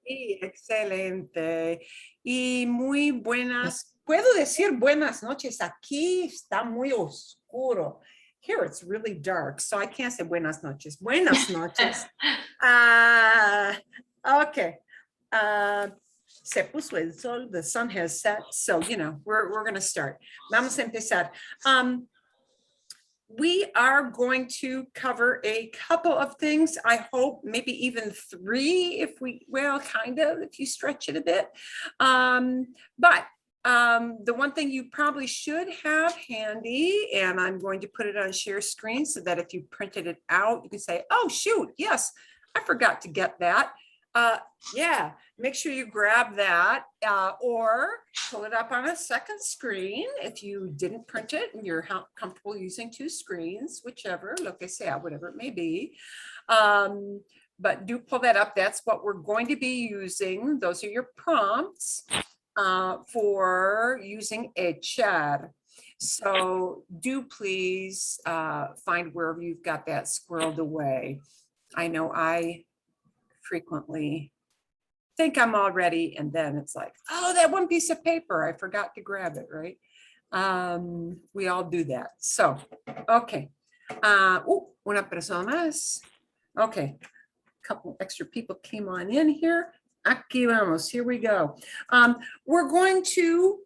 Y excelente. Y muy buenas. Puedo decir buenas noches. Aquí está muy oscuro. Here it's really dark, so I can't say buenas noches. Buenas noches. Okay. Se puso el sol, the sun has set, so you know we're going to start. Vamos a empezar. We are going to cover a couple of things. I hope maybe even 3 if we, well, kind of, if you stretch it a bit. But the one thing you probably should have handy, and I'm going to put it on share screen so that if you printed it out, you can say, oh, shoot, yes, I forgot to get that. Yeah, make sure you grab that or pull it up on a second screen if you didn't print it and you're comfortable using 2 screens, whichever, lo que sea, whatever it may be. But do pull that up. That's what we're going to be using. Those are your prompts for using echar. So do please find wherever you've got that squirreled away. I know I frequently think I'm all ready, and then it's like, oh, that one piece of paper, I forgot to grab it, right? We all do that. So, okay. Una persona más. Okay, a couple extra people came on in here. Aquí vamos, here we go. We're going to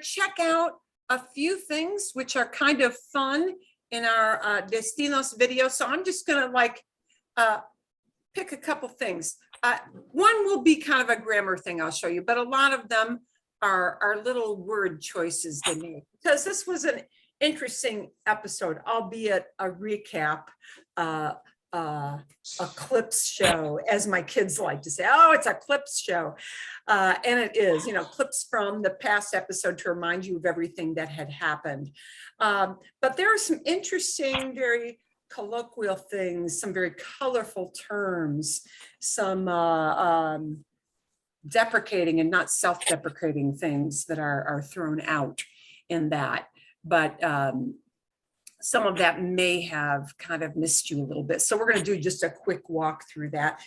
check out a few things which are kind of fun in our Destinos video. So I'm just gonna like pick a couple things. One will be kind of a grammar thing I'll show you, but a lot of them are little word choices they make, because this was an interesting episode, albeit a recap, a clips show, as my kids like to say. Oh, it's a clips show. And it is, you know, clips from the past episode to remind you of everything that had happened. But there are some interesting, very colloquial things, some very colorful terms, some deprecating and not self-deprecating things that are thrown out in that. But some of that may have kind of missed you a little bit. So we're going to do just a quick walk through that.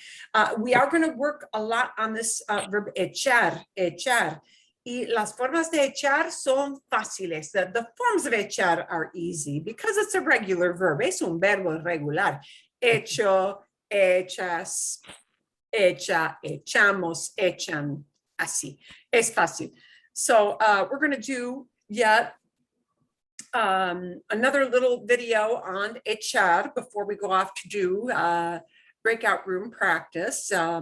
We are going to work a lot on this verb echar, echar. Y las formas de echar son fáciles. The forms of echar are easy because it's a regular verb. Es un verbo regular. Echo, echas, echa, echamos, echan, así. Es fácil. So we're going to do yet another little video on echar before we go off to do breakout room practice. I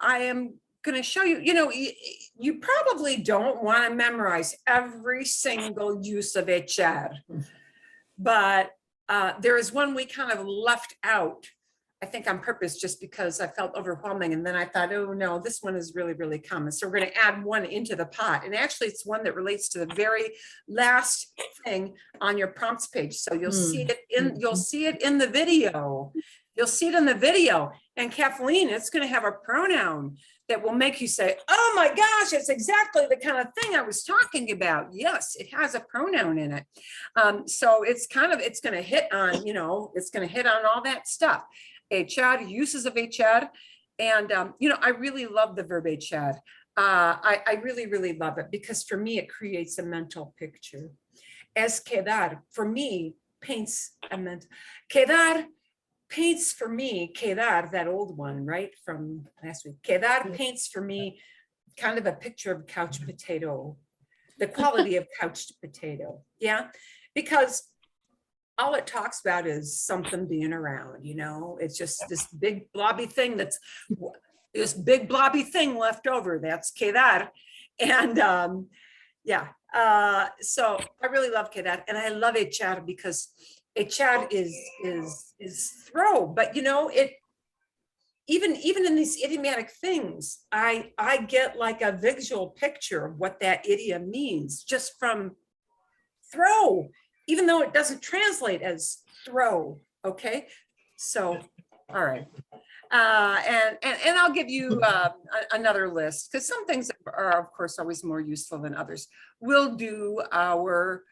am going to show you, you know, you probably don't want to memorize every single use of echar, but there is one we kind of left out, I think on purpose, just because I felt overwhelming. And then I thought, oh no, this one is really, really common. So we're going to add one into the pot. And actually it's one that relates to the very last thing on your prompts page. So you'll see it in the video. You'll see it in the video. And Kathleen, it's going to have a pronoun that will make you say, oh my gosh, it's exactly the kind of thing I was talking about. Yes, it has a pronoun in it. So it's kind of, it's going to hit on, you know, it's going to hit on all that stuff. Echar, uses of echar. And, you know, I really love the verb echar. I really, really love it because for me, it creates a mental picture. Es quedar, for me, paints a mental, quedar paints for me, quedar, that old one, right, from last week. Quedar paints for me kind of a picture of couch potato, the quality of couched potato, yeah? Because all it talks about is something being around, you know? It's just this big blobby thing that's, this big blobby thing left over, that's quedar. And yeah, so I really love quedar, and I love echar because echar is throw, but you know, it even in these idiomatic things, I get like a visual picture of what that idiom means just from throw, even though it doesn't translate as throw. Okay, so all right, and I'll give you another list because some things are of course always more useful than others. We'll do our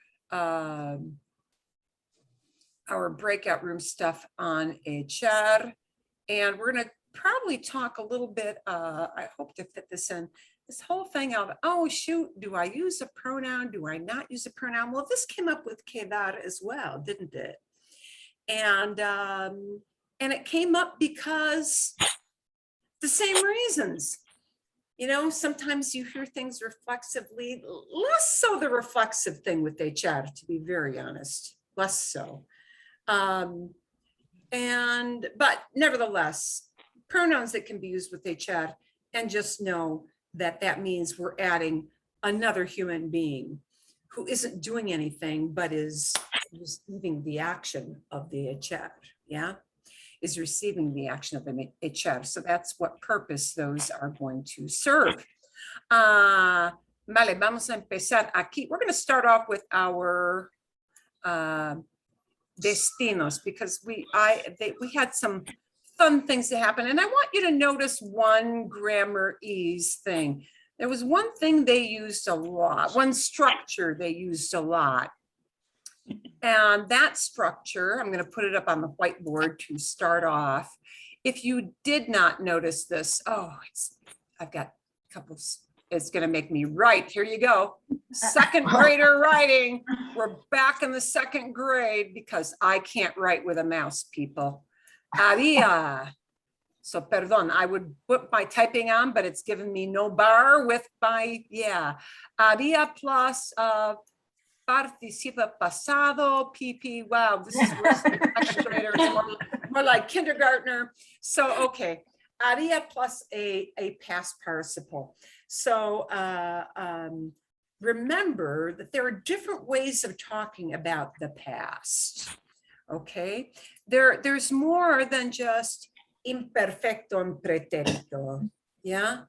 our breakout room stuff on echar. And we're going to probably talk a little bit, I hope to fit this in, this whole thing of, oh, shoot, do I use a pronoun? Do I not use a pronoun? Well, this came up with quedar as well, didn't it? And it came up because the same reasons. You know, sometimes you hear things reflexively, less so the reflexive thing with echar, to be very honest, less so. But nevertheless, pronouns that can be used with echar, and just know that that means we're adding another human being who isn't doing anything, but is receiving the action of the echar, yeah? Is receiving the action of an echar. So that's what purpose those are going to serve. Vale, vamos a empezar aquí. We're going to start off with our destinos, because we had some fun things that happen. And I want you to notice one grammar ease thing. There was one thing they used a lot, one structure they used a lot. And that structure, I'm going to put it up on the whiteboard to start off. If you did not notice this, I've got a couple of, it's going to make me write. Here you go. Second grader writing. We're back in the second grade because I can't write with a mouse, people. Abia. So, perdón, I would put my typing on, but it's giving me no bar with my, yeah. Abia plus participa pasado, PP. Wow, this is worse than second grader. It's more like kindergartner. So, okay. Abia plus a past participle. So remember that there are different ways of talking about the past. Okay, there's more than just imperfecto and pretérito. Yeah,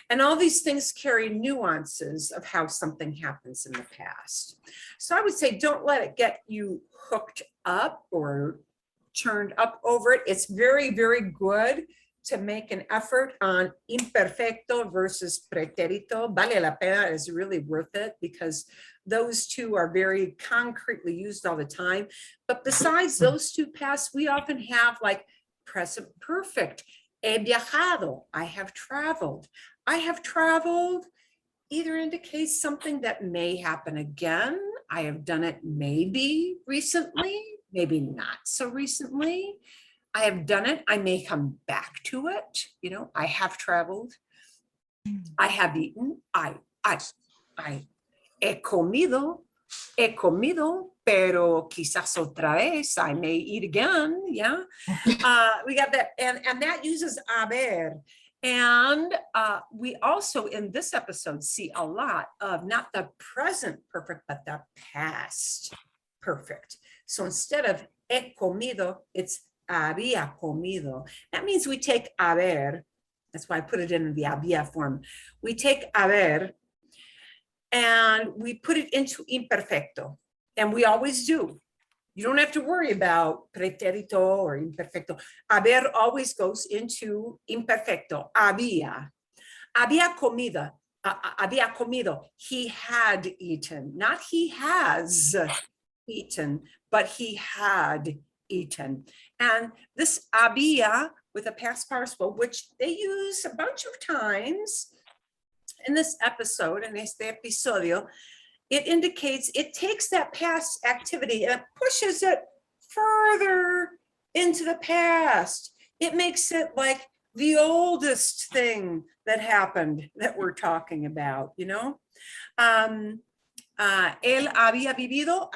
and all these things carry nuances of how something happens in the past. So I would say don't let it get you hooked up or turned up over it. It's very, very good to make an effort on imperfecto versus pretérito. Vale la pena is really worth it because those two are very concretely used all the time. But besides those two past, we often have like present perfect. He viajado, I have traveled. I have traveled either indicates something that may happen again. I have done it maybe recently, maybe not so recently. I have done it. I may come back to it. You know, I have traveled. I have eaten. I he comido, pero quizás otra vez. I may eat again. Yeah. We got that. And that uses haber. And we also in this episode see a lot of not the present perfect, but the past perfect. So instead of he comido, it's había comido. That means we take haber. That's why I put it in the había form. We take haber and we put it into imperfecto. And we always do. You don't have to worry about pretérito or imperfecto. Haber always goes into imperfecto. Había comida. Había comido. He had eaten. Not he has eaten, but he had eaten. And this había with a past participle, which they use a bunch of times in this episode, in este episodio, it indicates, it takes that past activity and pushes it further into the past. It makes it like the oldest thing that happened that we're talking about, you know? Él había vivido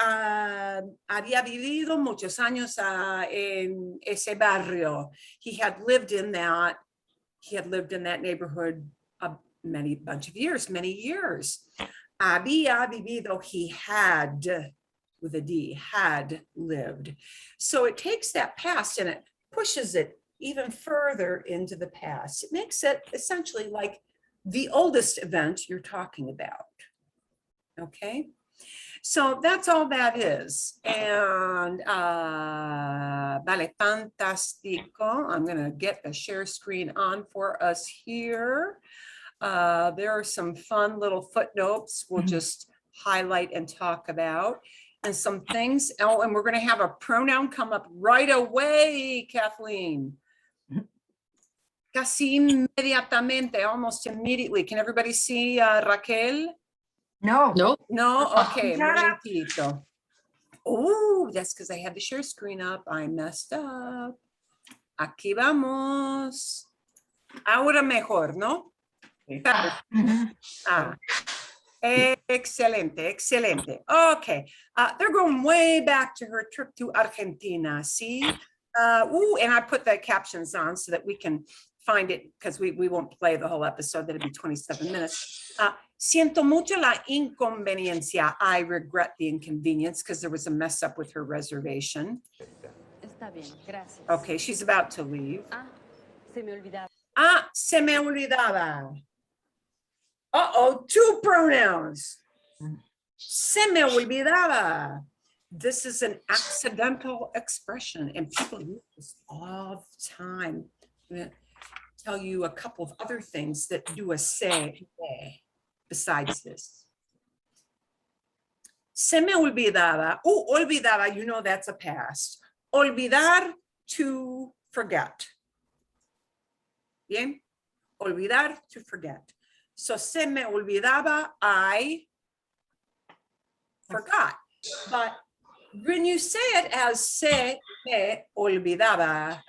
muchos años en ese barrio. He had lived in that neighborhood many years. Había vivido, he had, with a D, had lived. So it takes that past and it pushes it even further into the past. It makes it essentially like the oldest event you're talking about. Okay, so that's all that is. And vale, fantástico. I'm going to get the share screen on for us here. There are some fun little footnotes we'll just highlight and talk about. and some things. Oh, and we're going to have a pronoun come up right away, Kathleen. Casi inmediatamente, almost immediately. Can everybody see Raquel? No. No. No? Okay, momentito. Oh, that's because I had the share screen up. I messed up. Aquí vamos. Ahora mejor, ¿no? Better. Ah. Excelente, excelente. Okay, they're going way back to her trip to Argentina. See, and I put the captions on so that we can find it because we won't play the whole episode. That'll be 27 minutes. Siento mucho la inconveniencia. I regret the inconvenience because there was a mess up with her reservation. Está bien, gracias. Okay, she's about to leave. Se me olvidaba. Se me olvidaba. Uh-oh, two pronouns. Se me olvidaba. This is an accidental expression, and people use this all the time. I'm going to tell you a couple of other things that do a se besides this. Se me olvidaba. Oh, olvidaba, you know that's a past. Olvidar, to forget. Bien? Olvidar, to forget. So se me olvidaba, I forgot. But when you say it as se me olvidaba,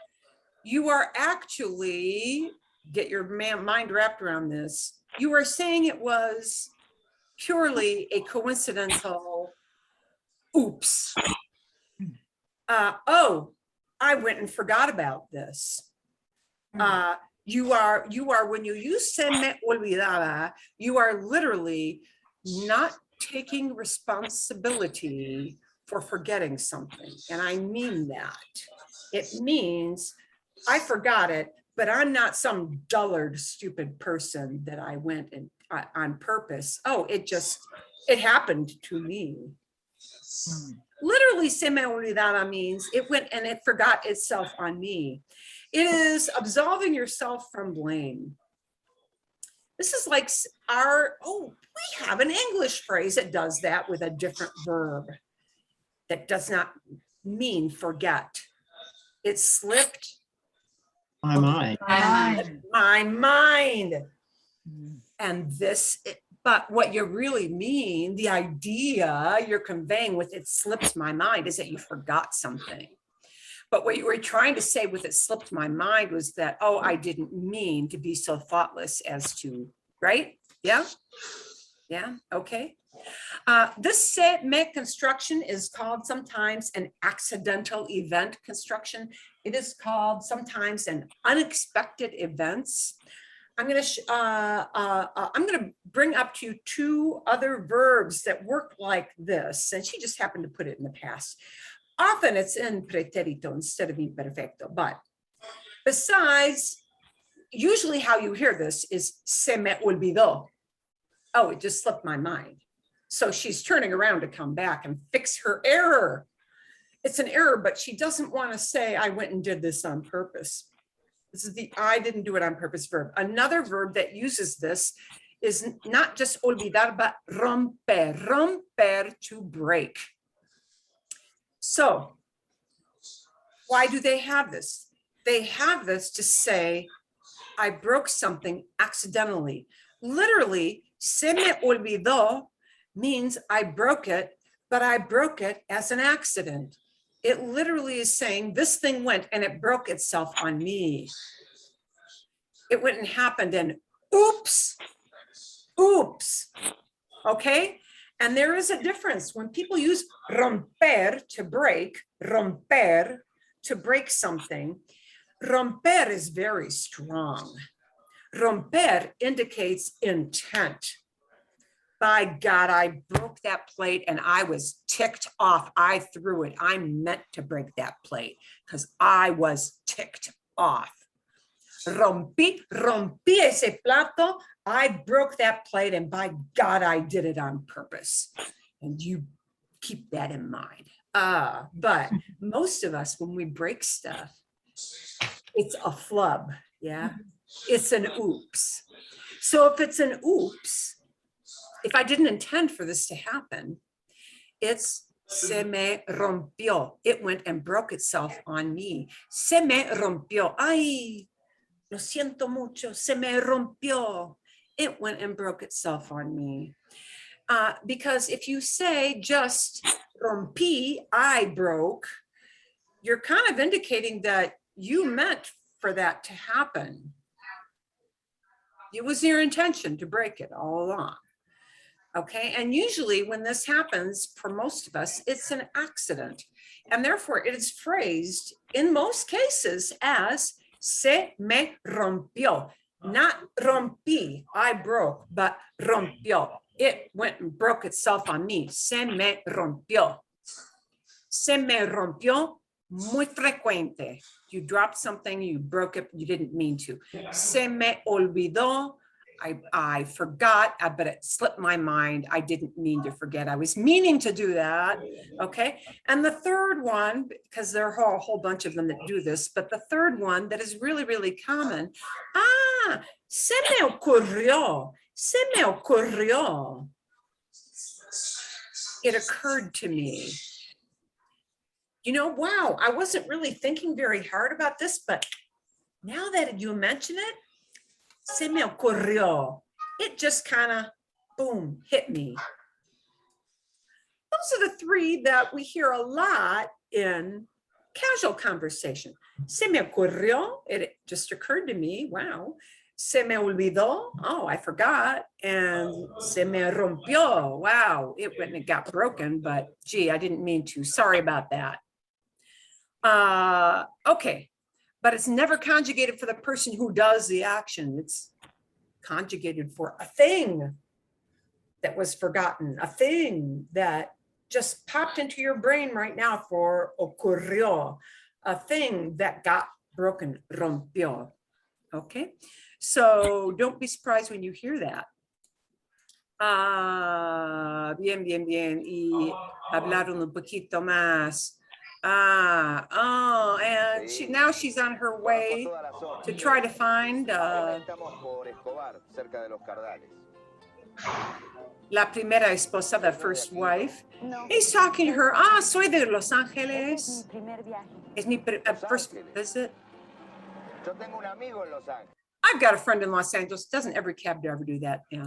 you are actually, get your mind wrapped around this, you are saying it was purely a coincidental oops. Oh, I went and forgot about this. You are when you use se me olvidaba, you are literally not taking responsibility for forgetting something. And I mean that. It means I forgot it, but I'm not some dullard, stupid person that I went and on purpose. Oh, it happened to me. Literally, se me olvidaba means it went and it forgot itself on me. It is absolving yourself from blame. This is like we have an English phrase that does that with a different verb that does not mean forget. It slipped my mind. My mind. And but what you really mean, the idea you're conveying with it slipped my mind is that you forgot something. But what you were trying to say with it slipped my mind was that, oh, I didn't mean to be so thoughtless as to, right? Yeah. Yeah. Okay. This se me construction is called sometimes an accidental event construction. It is called sometimes an unexpected events. I'm going to bring up to you two other verbs that work like this. And she just happened to put it in the past. Often it's in pretérito instead of imperfecto, but besides, usually how you hear this is se me olvidó. Oh, it just slipped my mind. So she's turning around to come back and fix her error. It's an error, but she doesn't want to say, I went and did this on purpose. This is the I didn't do it on purpose verb. Another verb that uses this is not just olvidar, but romper. Romper, to break. So why do they have this? They have this to say, I broke something accidentally. Literally, se me olvidó means I broke it, but I broke it as an accident. It literally is saying this thing went and it broke itself on me. It went and happened and oops, oops, okay? And there is a difference when people use romper to break something. Romper is very strong. Romper indicates intent. By God, I broke that plate and I was ticked off. I threw it. I meant to break that plate because I was ticked off. Rompí ese plato. I broke that plate and by God, I did it on purpose. And you keep that in mind. But most of us, when we break stuff, it's a flub. Yeah, it's an oops. So if it's an oops, if I didn't intend for this to happen, it's Se me rompió. It went and broke itself on me. Se me rompió. Ay, lo siento mucho. Se me rompió. It went and broke itself on me. Because if you say just rompí, I broke, you're kind of indicating that you meant for that to happen. It was your intention to break it all along. Okay, and usually when this happens, for most of us, it's an accident. And therefore it is phrased in most cases as se me rompió. Not rompí, I broke, but rompió. It went and broke itself on me. Se me rompió. Se me rompió, muy frecuente. You dropped something, you broke it, you didn't mean to. Se me olvidó. I forgot, but it slipped my mind. I didn't mean to forget. I was meaning to do that. Okay. And the third one, because there are a whole bunch of them that do this, but the third one that is really, really common. Se me ocurrió. Se me ocurrió. It occurred to me. You know, wow, I wasn't really thinking very hard about this, but now that you mention it, se me ocurrió. It just kind of, boom, hit me. Those are the three that we hear a lot in casual conversation. Se me ocurrió, it just occurred to me, wow. Se me olvidó, oh, I forgot. And se me rompió, wow, it went and it got broken, but gee, I didn't mean to, sorry about that. Okay, but it's never conjugated for the person who does the action. It's conjugated for a thing that was forgotten, a thing that just popped into your brain right now for ocurrió, a thing that got broken, rompió. Okay, so don't be surprised when you hear that. Bien, bien, bien. Y hablaron un poquito más. Oh, and now she's on her way to try to find la primera esposa, the first wife. He's talking to her. Soy de Los Ángeles. Es mi first visit. I've got a friend in Los Angeles. Doesn't every cab driver do that? Yeah.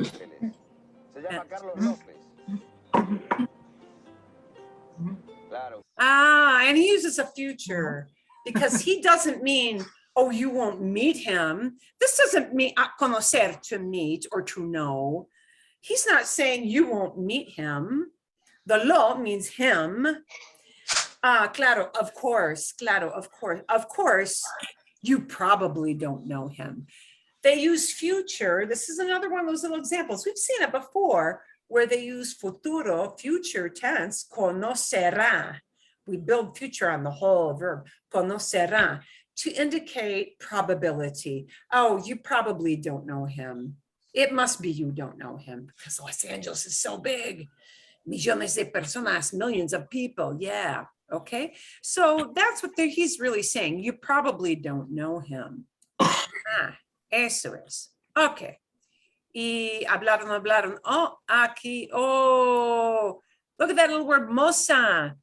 And he uses a future because he doesn't mean, oh, you won't meet him. This doesn't mean conocer, to meet or to know. He's not saying you won't meet him. The lo means him. Claro, of course, of course, you probably don't know him. They use future. This is another one of those little examples. We've seen it before where they use futuro, future tense, conocerá. We build future on the whole verb, conocerá, to indicate probability. Oh, you probably don't know him. It must be you don't know him because Los Angeles is so big. Millones de personas, millions of people. Yeah. Okay. So that's what he's really saying. You probably don't know him. Eso es. Okay. Y hablaron. Oh, aquí. Oh, look at that little word, Mosa.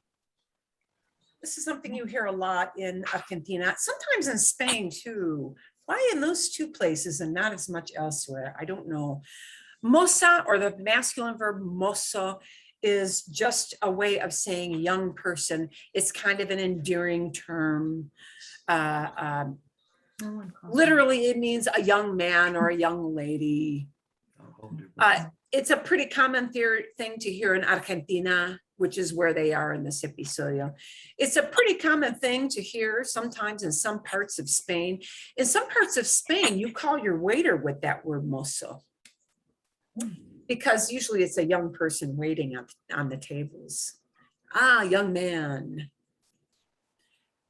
This is something you hear a lot in Argentina, sometimes in Spain too. Why in those two places and not as much elsewhere? I don't know. Mosa, or the masculine verb mozo, is just a way of saying young person. It's kind of an endearing term. Literally, it means a young man or a young lady. It's a pretty common thing to hear in Argentina, which is where they are in this episodio. It's a pretty common thing to hear sometimes in some parts of Spain. In some parts of Spain, you call your waiter with that word mozo, because usually it's a young person waiting on the tables. Young man.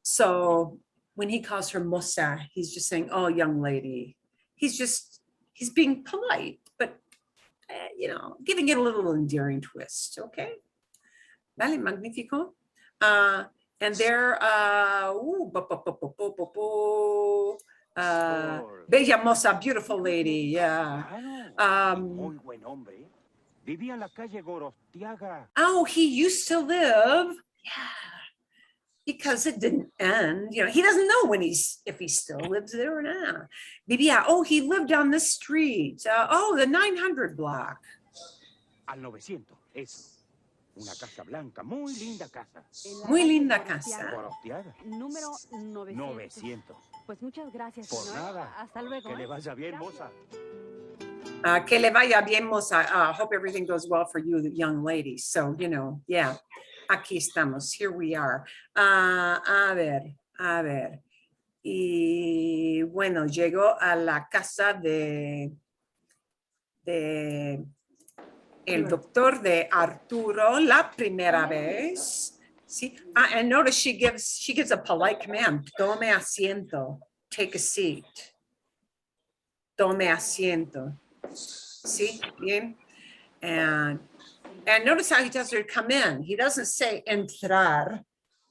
So when he calls her Mosa, he's just saying, oh, young lady. He's being polite, but giving it a little endearing twist, okay? Vale, magnifico. And they're, bella moza, beautiful lady, yeah. Vivía en la calle Gorostiaga. Oh, he used to live. Yeah. Because it didn't end. You know, he doesn't know if he still lives there or not. Vivía. Oh, he lived on this street. The 900 block. Al 900, eso. Una casa blanca, muy linda casa. En la Muy calle linda Gorostiaga, casa. Gorostiaga. Número 900. 900. Pues muchas gracias, Por señor. nada. Hasta luego. Que le ¿eh? vaya bien, moza. Que le vaya bien, Mosa. Hope everything goes well for you, the young lady. So, you know, yeah. Aquí estamos. Here we are. A ver. Y bueno, llegó a la casa de el doctor de Arturo la primera vez. Sí. And notice she gives a polite command. Tome asiento. Take a seat. Tome asiento. See, bien. And notice how he tells her to come in. He doesn't say entrar,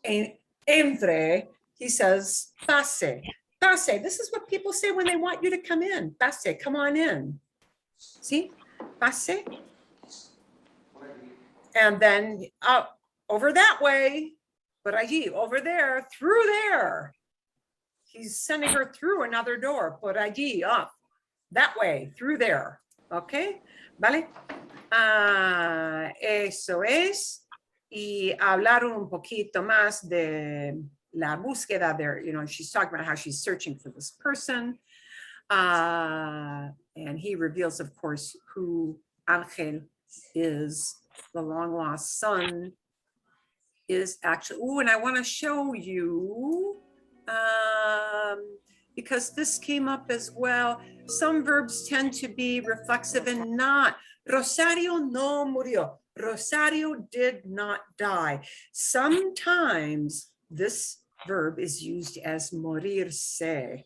entre. He says pase. Pase. This is what people say when they want you to come in. Pase, come on in. See, pase. And then over that way, por allí, over there, through there. He's sending her through another door, por allí, up, that way, through there. Okay, ¿vale? Eso es. Y hablar un poquito más de la búsqueda there. You know, she's talking about how she's searching for this person. And he reveals, of course, who Ángel is, the long lost son is actually. Oh, and I want to show you, because this came up as well. Some verbs tend to be reflexive and not. Rosario no murió. Rosario did not die. Sometimes this verb is used as morirse.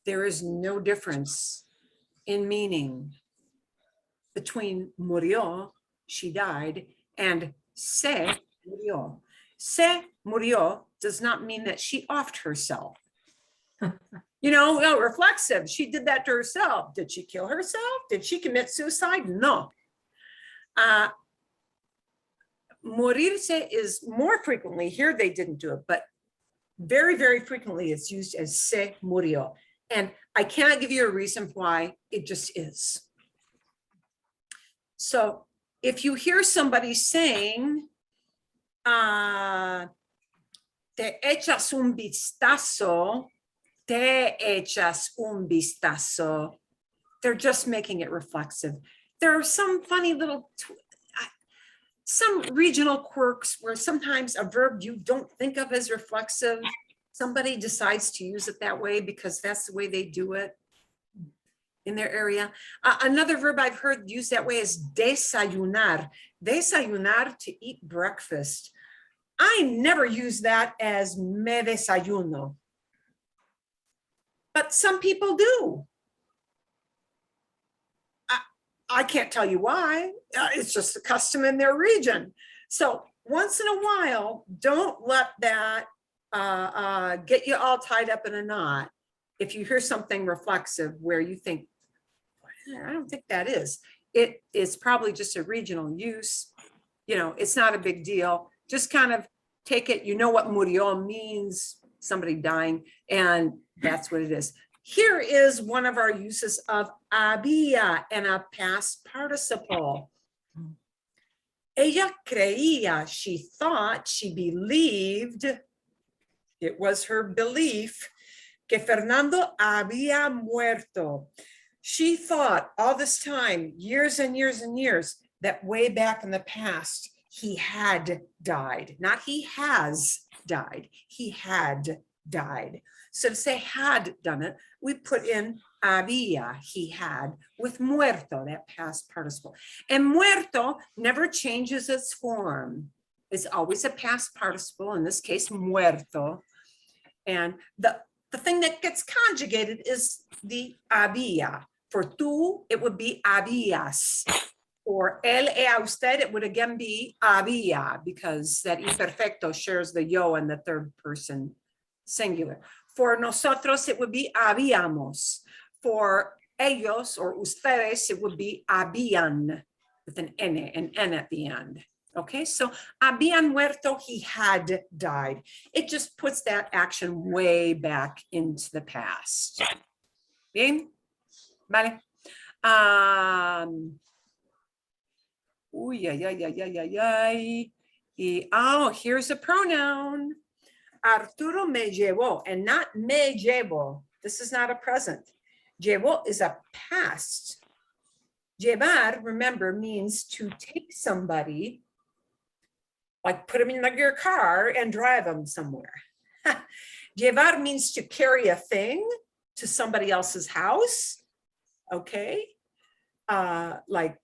There is no difference in meaning between murió, she died, and se murió. Se murió does not mean that she offed herself. You know, reflexive, she did that to herself. Did she kill herself? Did she commit suicide? No. Morirse is more frequently, here they didn't do it, but very, very frequently it's used as se murió. And I cannot give you a reason why, it just is. So if you hear somebody saying, te echas un vistazo, they're just making it reflexive. There are some funny little, some regional quirks where sometimes a verb you don't think of as reflexive, somebody decides to use it that way because that's the way they do it in their area. Another verb I've heard used that way is desayunar. Desayunar, to eat breakfast. I never use that as me desayuno, but some people do. I can't tell you why. It's just a custom in their region. So once in a while, don't let that get you all tied up in a knot. If you hear something reflexive where you think, I don't think that is, it is probably just a regional use. You know, it's not a big deal. Just kind of take it. You know what murió means, somebody dying, and that's what it is. Here is one of our uses of Abia and a past participle. Ella creía, she thought, she believed, it was her belief, que Fernando había muerto. She thought all this time, years and years and years, that way back in the past, he had died. Not he has died, he had died. So to say had done it, we put in había, he had, with muerto, that past participle. And muerto never changes its form. It's always a past participle, in this case, muerto. And the thing that gets conjugated is the había. For tú, it would be habías. For él y a usted, it would again be había, because that imperfecto shares the yo in the third person singular. For nosotros, it would be habíamos. For ellos or ustedes, it would be habían with an N at the end. Okay, so habían muerto, he had died. It just puts that action way back into the past. Bien? Vale. Oh, here's a pronoun. Arturo me llevó, and not me llevo. This is not a present. Llevó is a past. Llevar, remember, means to take somebody, like put them in your car and drive them somewhere. Llevar means to carry a thing to somebody else's house. Okay. Like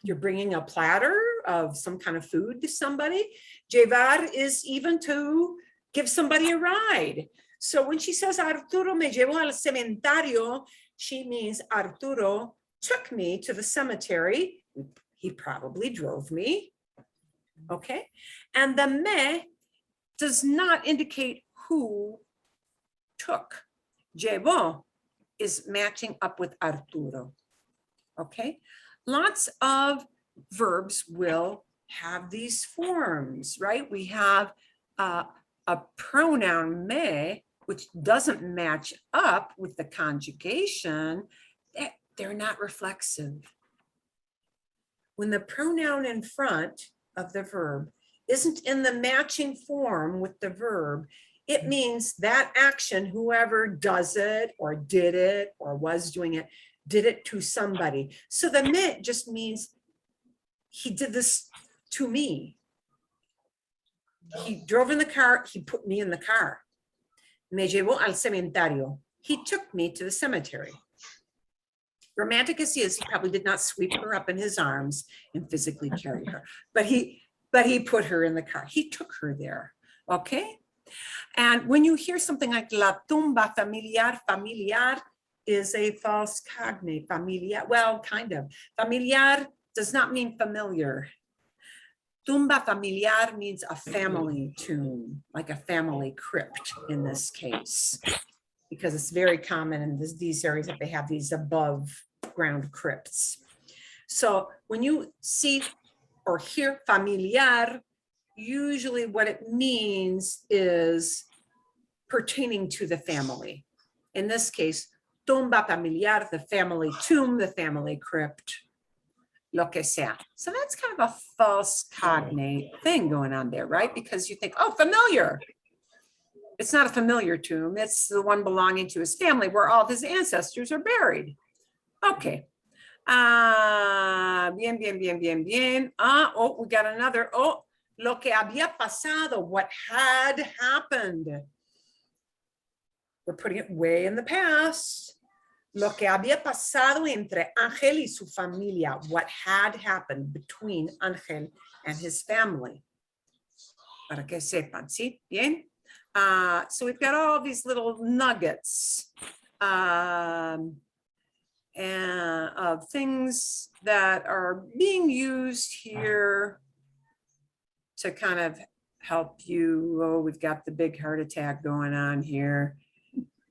you're bringing a platter of some kind of food to somebody. Llevar is even to give somebody a ride. So when she says Arturo me llevó al cementerio, she means Arturo took me to the cemetery. He probably drove me. Okay. And the me does not indicate who took. Llevó is matching up with Arturo. Okay. Lots of verbs will have these forms, right? We have a pronoun me, which doesn't match up with the conjugation. They're not reflexive. When the pronoun in front of the verb isn't in the matching form with the verb, it means that action, whoever does it or did it or was doing it, did it to somebody. So the me just means he did this to me. He drove in the car, he put me in the car. Me llevó al cementerio. He took me to the cemetery. Romantic as he is, he probably did not sweep her up in his arms and physically carry her, but he put her in the car. He took her there, okay? And when you hear something like la tumba familiar, familiar is a false cognate. Familiar, well, kind of. Familiar does not mean familiar. Tumba familiar means a family tomb, like a family crypt in this case, because it's very common in these areas that they have these above ground crypts. So when you see or hear familiar, usually what it means is pertaining to the family. In this case, tumba familiar, the family tomb, the family crypt, lo que sea. So that's kind of a false cognate thing going on there, right? Because you think, oh, familiar. It's not a familiar tomb. It's the one belonging to his family where all of his ancestors are buried. Okay. Bien, bien, bien, bien, bien. Oh, we got another. Oh, lo que había pasado, what had happened. We're putting it way in the past. Lo que había pasado entre Ángel y su familia, what had happened between Ángel and his family. Para que sepan, ¿sí? Bien. So we've got all these little nuggets and of things that are being used here to kind of help you. Oh, we've got the big heart attack going on here.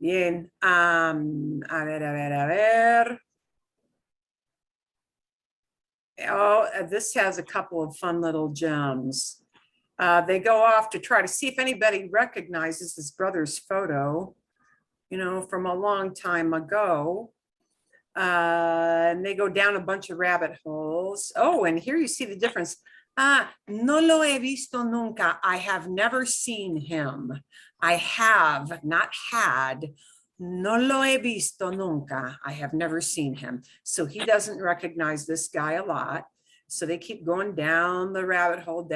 Bien. A ver. Oh, this has a couple of fun little gems. They go off to try to see if anybody recognizes his brother's photo, you know, from a long time ago. And they go down a bunch of rabbit holes. Oh, and here you see the difference. No lo he visto nunca. I have never seen him. I have, not had. No lo he visto nunca. I have never seen him. So he doesn't recognize this guy a lot. So they keep going down the rabbit hole,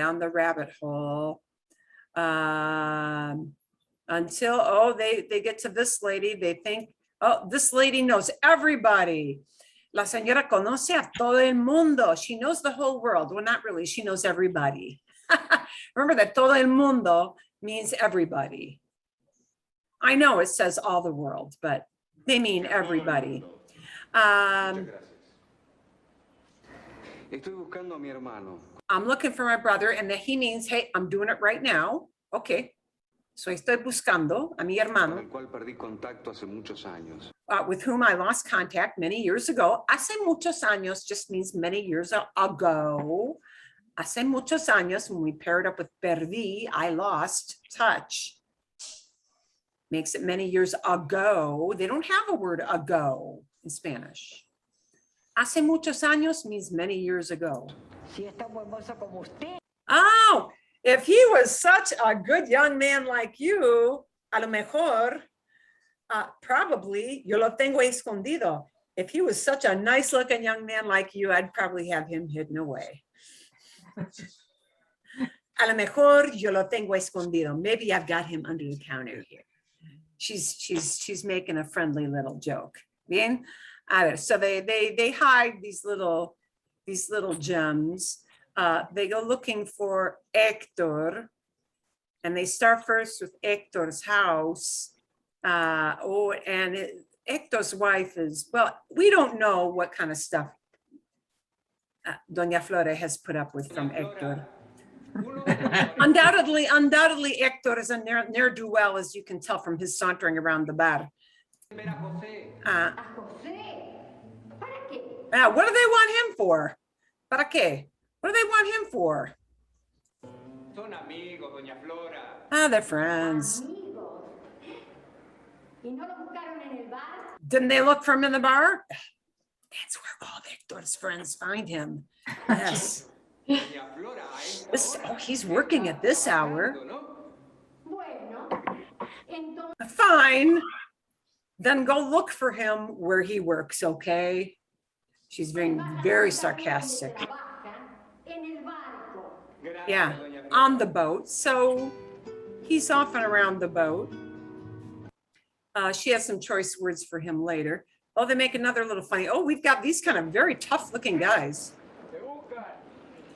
until, oh, they get to this lady. They think, oh, this lady knows everybody. La señora conoce a todo el mundo. She knows the whole world. Well, not really. She knows everybody. Remember that todo el mundo means everybody. I know it says all the world, but they mean everybody. I'm looking for my brother, and that he means, hey, I'm doing it right now. Okay. So estoy buscando a mi hermano, con el cual perdí contacto hace muchos años. with whom I lost contact many years ago. Hace muchos años just means many years ago. Hace muchos años, when we paired up with perdí, I lost touch. Makes it many years ago. They don't have a word ago in Spanish. Hace muchos años means many years ago. Oh, if he was such a good young man like you, a lo mejor, probably, yo lo tengo escondido. If he was such a nice looking young man like you, I'd probably have him hidden away. A lo mejor yo lo tengo escondido. Maybe I've got him under the counter here. She's making a friendly little joke. Bien? A ver, so they hide these little gems. They go looking for Hector, and they start first with Hector's house. Hector's wife is, well, we don't know what kind of stuff Doña Flores has put up with from Hector. Undoubtedly, Hector is a ne'er-do-well, as you can tell from his sauntering around the bar. What do they want him for? ¿Para qué? What do they want him for? Son amigos, doña Flora. They're friends. Didn't they look for him in the bar? That's where all Hector's friends find him. Yes. He's working at this hour. Fine. Then go look for him where he works, okay? She's being very sarcastic. Yeah, on the boat. So he's off and around the boat. She has some choice words for him later. Oh, they make another little funny. Oh, we've got these kind of very tough looking guys.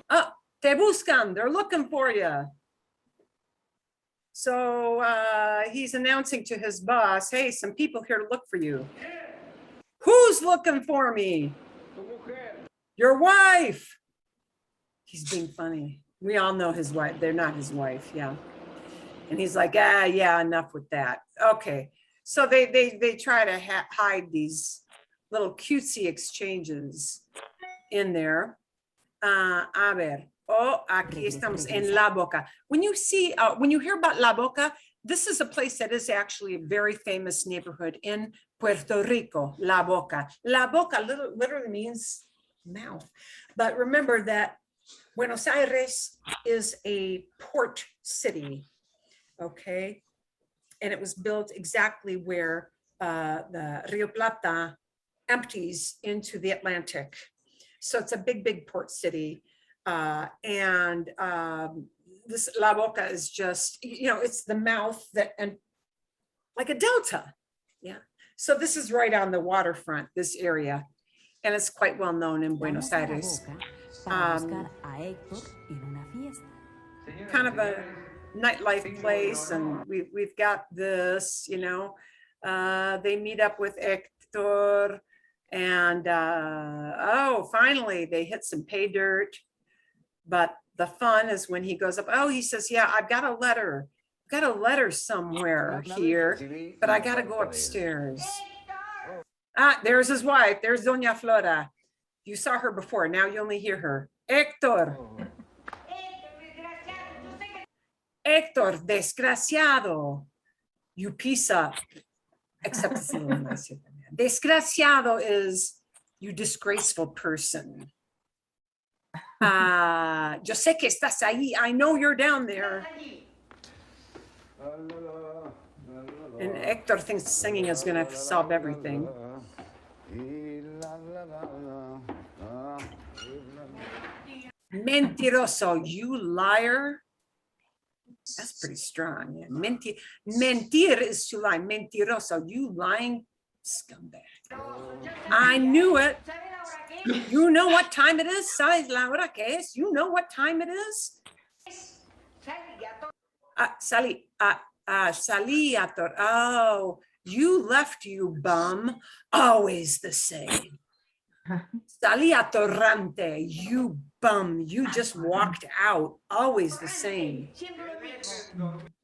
Oh, te buscan, they're looking for you. So he's announcing to his boss, hey, some people here to look for you. Who's looking for me? Your wife. He's being funny. We all know his wife. They're not his wife, yeah. And he's like, yeah, enough with that. Okay. So they try to hide these little cutesy exchanges in there. A ver. Oh, aquí estamos en La Boca. When you hear about La Boca, this is a place that is actually a very famous neighborhood in Puerto Rico, La Boca. La Boca literally means mouth. But remember that Buenos Aires is a port city, okay? And it was built exactly where the Rio Plata empties into the Atlantic. So it's a big, big port city. This La Boca is just, it's the mouth and like a delta. Yeah. So this is right on the waterfront, this area. And it's quite well known in Buenos Aires. Kind of a nightlife place, and we've got this, they meet up with Hector, and finally they hit some pay dirt. But the fun is when he goes up, he says, yeah, I've got a letter somewhere here, but I got to go upstairs. There's his wife. There's Doña Flora. You saw her before. Now you only hear her. Hector. Hector, desgraciado. You piece up. Except it's a little nicer than that. Desgraciado is you disgraceful person. Yo sé que estás ahí. I know you're down there. And Hector thinks singing is going to solve everything. Mentiroso, you liar. That's pretty strong. Yeah. Mentir is to lie. Mentiroso, you lying scumbag. I knew it. You know what time it is? ¿Sabes la hora que es? You know what time it is? Salí a oh, you left, you bum. Always the same. Salí atorrante, you bum. You just walked out. Always the same.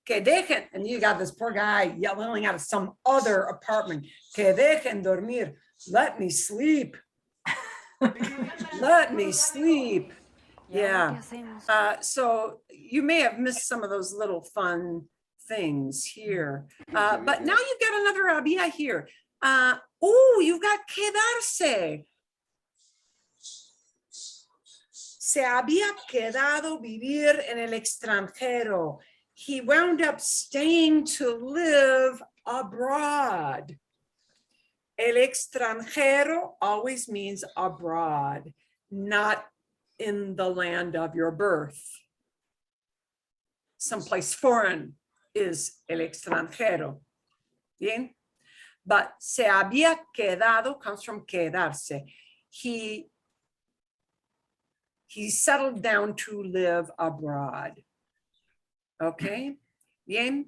Que dejen, and you got this poor guy yelling out of some other apartment. Que dejen dormir. Let me sleep. Let me sleep. ¿Y ahora qué Yeah. hacemos? So you may have missed some of those little fun things here. But now you've got another Abia here. Oh, you've got quedarse. Se había quedado vivir en el extranjero. He wound up staying to live abroad. El extranjero always means abroad, not in the land of your birth. Someplace foreign is el extranjero. Bien? But se había quedado comes from quedarse. He settled down to live abroad. Okay? Bien?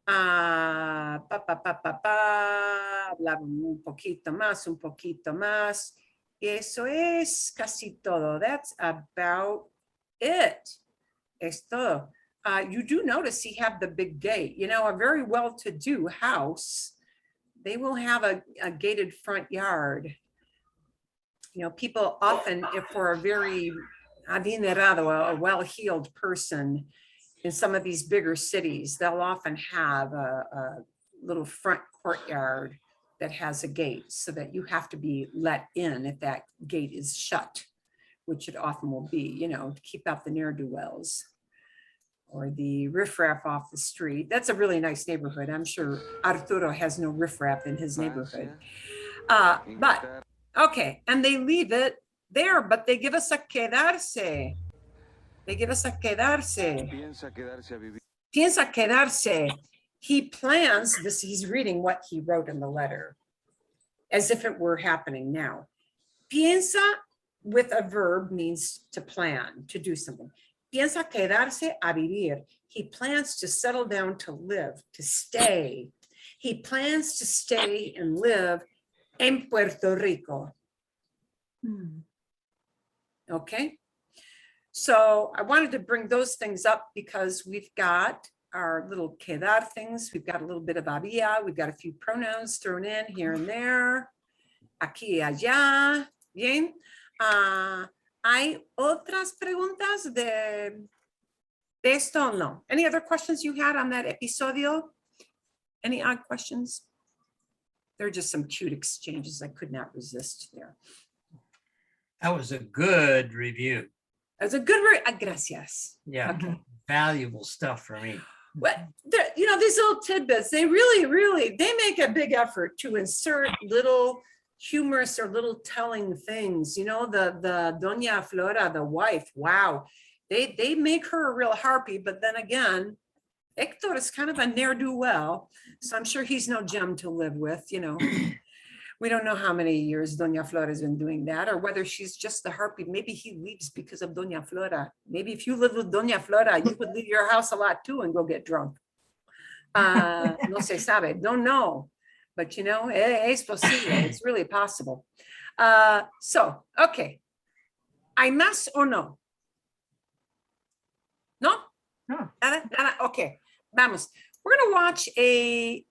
Hablaba un poquito más. Eso es casi todo. That's about it. Es todo. You do notice he have the big gate. You know, a very well-to-do house, they will have a gated front yard. You know, people often, if for a very adinerado, a well-heeled person in some of these bigger cities, they'll often have a little front courtyard that has a gate so that you have to be let in if that gate is shut, which it often will be, you know, to keep out the ne'er-do-wells or the riffraff off the street. That's a really nice neighborhood. I'm sure Arturo has no riffraff in his neighborhood. But, okay, and they leave it there, but they give us a quedarse. They give us a quedarse. Piensa quedarse. He plans this, he's reading what he wrote in the letter, as if it were happening now. Piensa with a verb means to plan, to do something. Piensa quedarse a vivir. He plans to settle down to live, to stay. He plans to stay and live en Puerto Rico. Okay. So I wanted to bring those things up because we've got our little quedar things. We've got a little bit of Abia. We've got a few pronouns thrown in here and there. Aquí, allá. Bien. ¿Hay otras preguntas de esto? No. Any other questions you had on that episodio? Any odd questions? There are just some cute exchanges I could not resist there. That was a good review. That's a good gracias. Yeah, Okay. valuable stuff for me. Well, you know, these little tidbits, they really, they make a big effort to insert little humorous or little telling things. You know, the Doña Flora, the wife, wow, they make her a real harpy, but then again, Hector is kind of a ne'er-do-well, so I'm sure he's no gem to live with, you know. We don't know how many years Doña Flora has been doing that, or whether she's just the harpy. Maybe he leaves because of Doña Flora. Maybe if you lived with Doña Flora, you would leave your house a lot too and go get drunk. No se sabe, don't know. But you know, es posible, it's really possible. So, okay. ¿Hay más o no? No? No. Nada? Okay, vamos. We're gonna watch a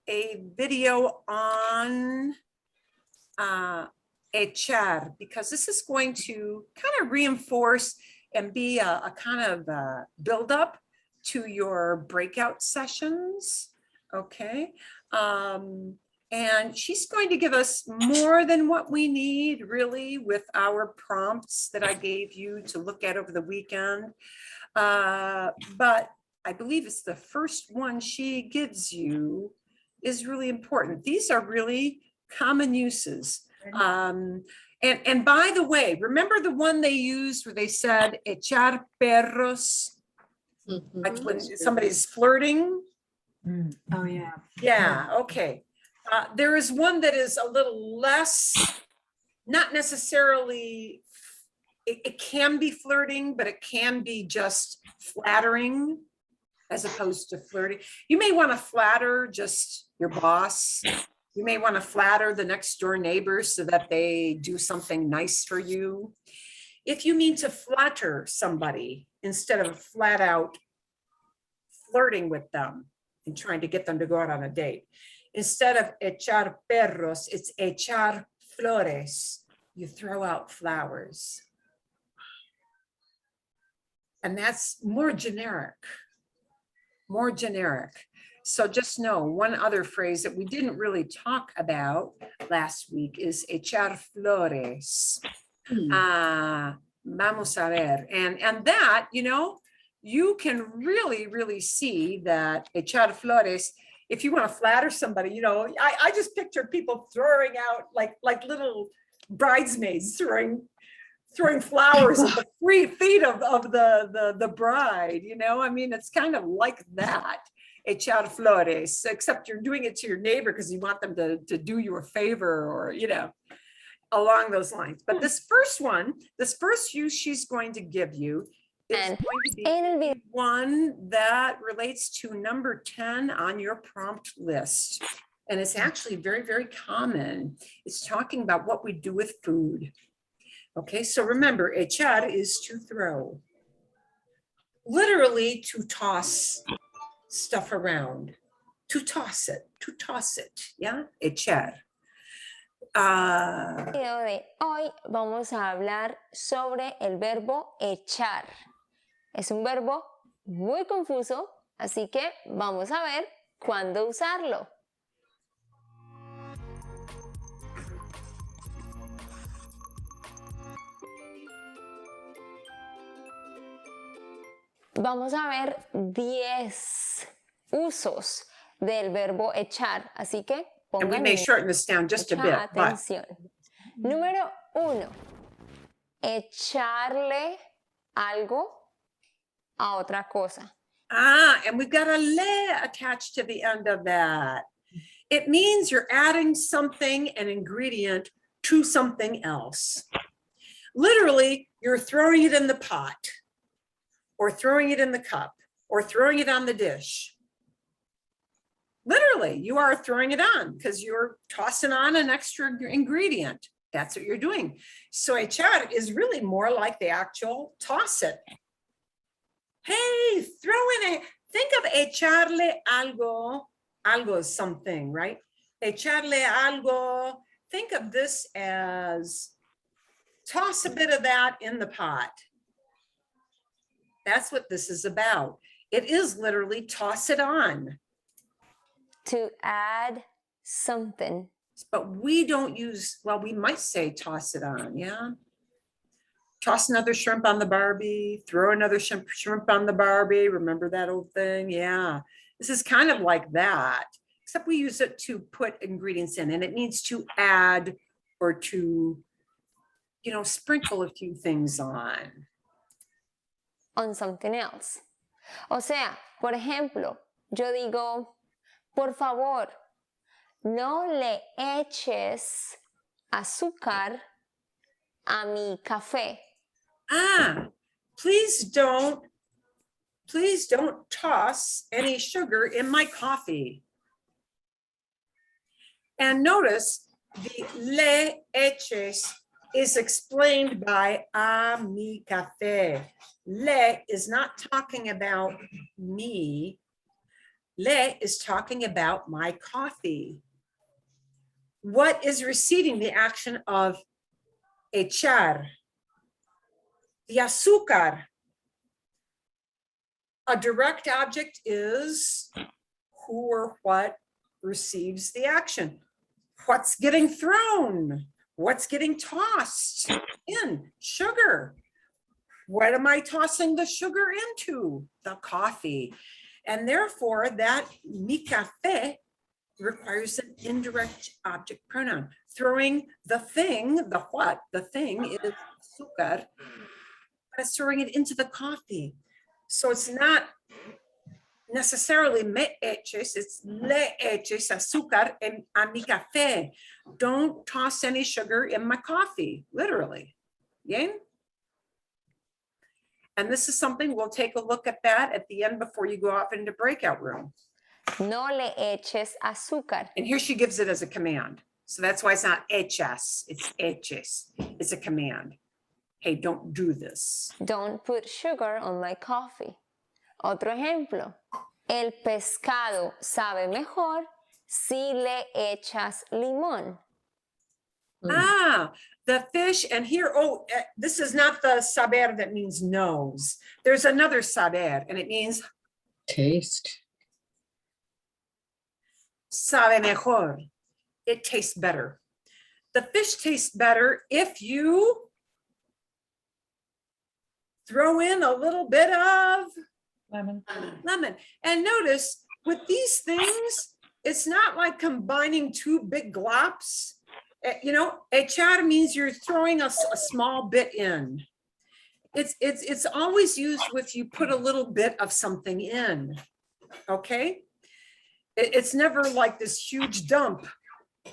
video on echar, because this is going to kind of reinforce and be a kind of build up to your breakout sessions. Okay. And she's going to give us more than what we need really with our prompts that I gave you to look at over the weekend. But I believe it's the first one she gives you is really important. These are really common uses. And by the way, remember the one they used where they said echar perros, like when somebody's flirting? Oh, yeah. Yeah, okay. There is one that is a little less, not necessarily, it can be flirting, but it can be just flattering as opposed to flirting. You may want to flatter just your boss. You may want to flatter the next door neighbor so that they do something nice for you. If you mean to flatter somebody instead of flat out flirting with them and trying to get them to go out on a date. Instead of echar perros, it's echar flores. You throw out flowers. And that's more generic, more generic. So just know one other phrase that we didn't really talk about last week is echar flores. Vamos a ver. And that, you know, you can really see that echar flores, if you want to flatter somebody, you know, I just picture people throwing out like little bridesmaids throwing flowers at the feet of the bride, you know. I mean, it's kind of like that, echar flores, except you're doing it to your neighbor because you want them to do you a favor, or, you know, along those lines. But this first use she's going to give you is And going to en el be video one that relates to number 10 on your prompt list. And it's actually very common. It's talking about what we do with food. Okay, so remember, echar is to throw. Literally to toss stuff around. To toss it, yeah? Echar. video de hoy vamos a hablar sobre el verbo echar. Es un verbo muy confuso, así que vamos a ver cuándo usarlo. Vamos a ver 10 usos del verbo echar, así que And we pongan may shorten this down just a mucha bit, but atención. Número 1, echarle algo a otra cosa. and we've got a le attached to the end of that. It means you're adding something, an ingredient, to something else. Literally, you're throwing it in the pot, or throwing it in the cup, or throwing it on the dish. Literally, you are throwing it on because you're tossing on an extra ingredient. That's what you're doing. So echar is really more like the actual toss it. Hey, throw in it. Think of echarle algo. Algo is something, right? Echarle algo. Think of this as toss a bit of that in the pot. That's what this is about. It is literally toss it on. To add something. But we don't use, well, we might say toss it on, yeah? Toss another shrimp on the Barbie, throw another shrimp on the Barbie. Remember that old thing? Yeah. This is kind of like that, except we use it to put ingredients in, and it means to add or to, you know, sprinkle a few things on. On something else. O sea, por ejemplo, yo digo, por favor, no le eches azúcar a mi café. Please don't toss any sugar in my coffee. And notice the le eches is explained by a mi café. Le is not talking about me. Le is talking about my coffee. What is preceding the action of echar? The azúcar. A direct object is who or what receives the action. What's getting thrown? What's getting tossed in? Sugar. What am I tossing the sugar into? The coffee. And therefore, that mi café requires an indirect object pronoun. Throwing the thing, the what? The thing is azúcar, but it's throwing it into the coffee. So it's not necessarily me eches, it's le eches azúcar en a mi café. Don't toss any sugar in my coffee, literally. Yeah? And this is something we'll take a look at that at the end before you go off into breakout room. No le eches azúcar. And here she gives it as a command. So that's why it's not echas, it's eches. It's a command. Hey, don't do this. Don't put sugar on my coffee. Otro ejemplo. El pescado sabe mejor si le echas limón. Ah, the fish, and here, this is not the saber that means nose. There's another saber, and it means Taste. sabe mejor. It tastes better. The fish tastes better if you throw in a little bit of Lemon. lemon. And notice with these things, it's not like combining two big glops. You know, echar means you're throwing a small bit in. It's always used with you put a little bit of something in. Okay? It's never like this huge dump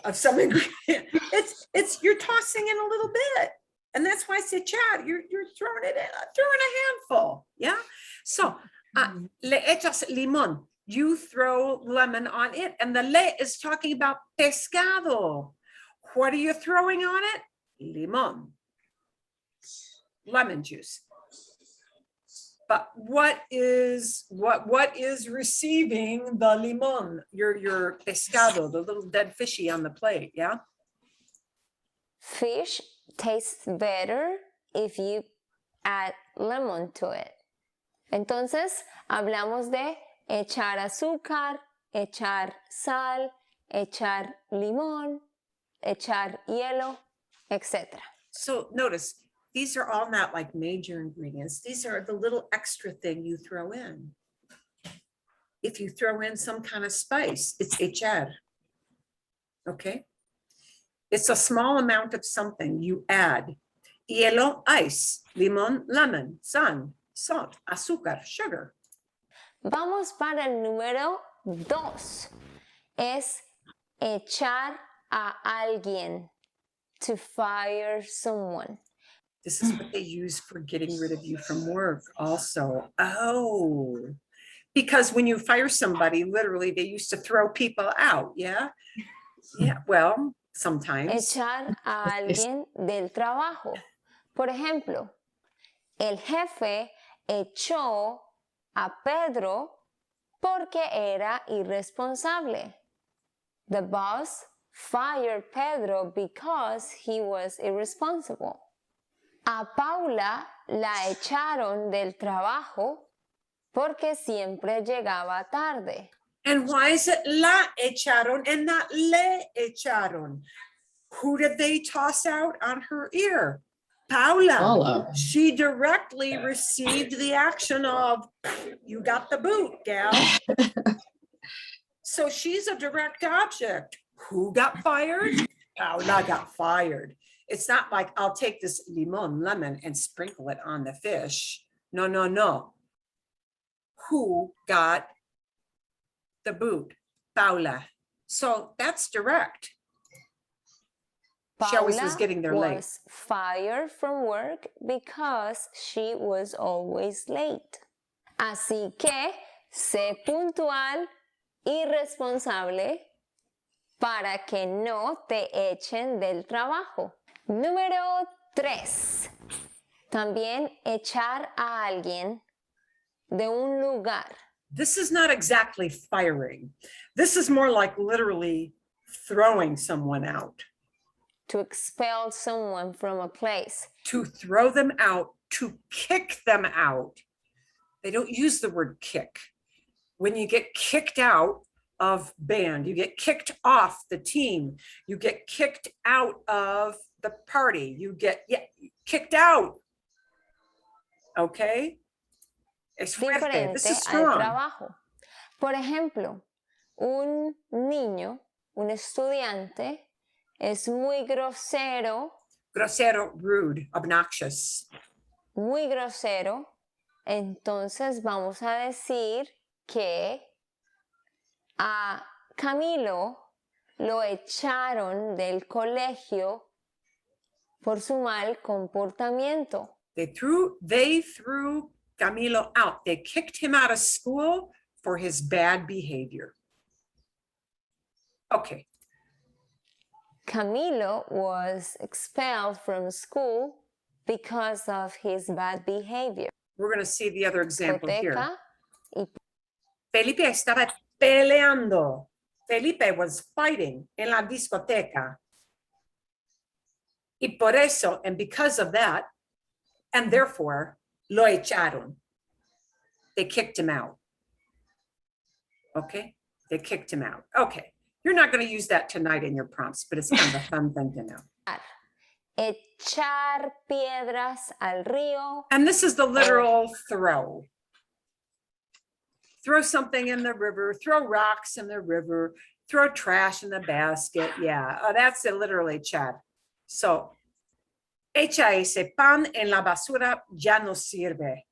of some ingredient. It's you're tossing in a little bit. And that's why I say echar, you're throwing it in, throwing a handful. Yeah. So le echas limón. You throw lemon on it, and the le is talking about pescado. What are you throwing on it? Limón. Lemon juice. But what is receiving the limón? Your pescado, the little dead fishy on the plate, yeah? Fish tastes better if you add lemon to it. Entonces, hablamos de echar azúcar, echar sal, echar limón, echar hielo, etc. So notice, these are all not like major ingredients. These are the little extra thing you throw in. If you throw in some kind of spice, it's echar. Okay? It's a small amount of something you add. Hielo, ice. Limón, lemon. Sal, salt. Azúcar, sugar. Vamos para el número 2. Es echar a alguien. To fire someone. This is what they use for getting rid of you from work also. Oh, because when you fire somebody, literally they used to throw people out, yeah? Yeah, well, sometimes. Echar a alguien del trabajo. Por ejemplo, el jefe echó a Pedro porque era irresponsable. The boss fired Pedro because he was irresponsible. A Paula la echaron del trabajo porque siempre llegaba tarde. And why is it la echaron and not le echaron? Who did they toss out on her ear? Paula. Paula. She directly received the action of, you got the boot, gal. So she's a direct object. Who got fired? Paula got fired. It's not like I'll take this lemon, and sprinkle it on the fish. No, no, no. Who got the boot? Paula. So that's direct. She always was Paula getting there late. was fired from work because she was always late. Así que sé puntual y responsable para que no te echen del trabajo. Número 3. También echar a alguien de un lugar. This is not exactly firing. This is more like literally throwing someone out. To expel someone from a place. To throw them out, to kick them out. They don't use the word kick. When you get kicked out of band, you get kicked off the team, you get kicked out of the party, you get kicked out. Okay? Es fuerte. This is Diferente al strong. trabajo. Por ejemplo, un niño, un estudiante, es muy grosero. Grosero, rude, obnoxious. Muy grosero. Entonces vamos a decir que a Camilo lo echaron del colegio por su mal comportamiento. They threw Camilo out. They kicked him out of school for his bad behavior. Okay. Camilo was expelled from school because of his bad behavior. We're going to see the other example here. Hipoteca y Felipe estaba peleando. Felipe was fighting en la discoteca. Y por eso, and because of that, and therefore, lo echaron. They kicked him out. Okay? They kicked him out. Okay. You're not going to use that tonight in your prompts, but it's kind of a fun thing to know. Echar piedras al río. And this is the literal throw. Throw something in the river, throw rocks in the river, throw trash in the basket. Yeah, that's literally echar. So, echa ese pan en la basura, ya no sirve.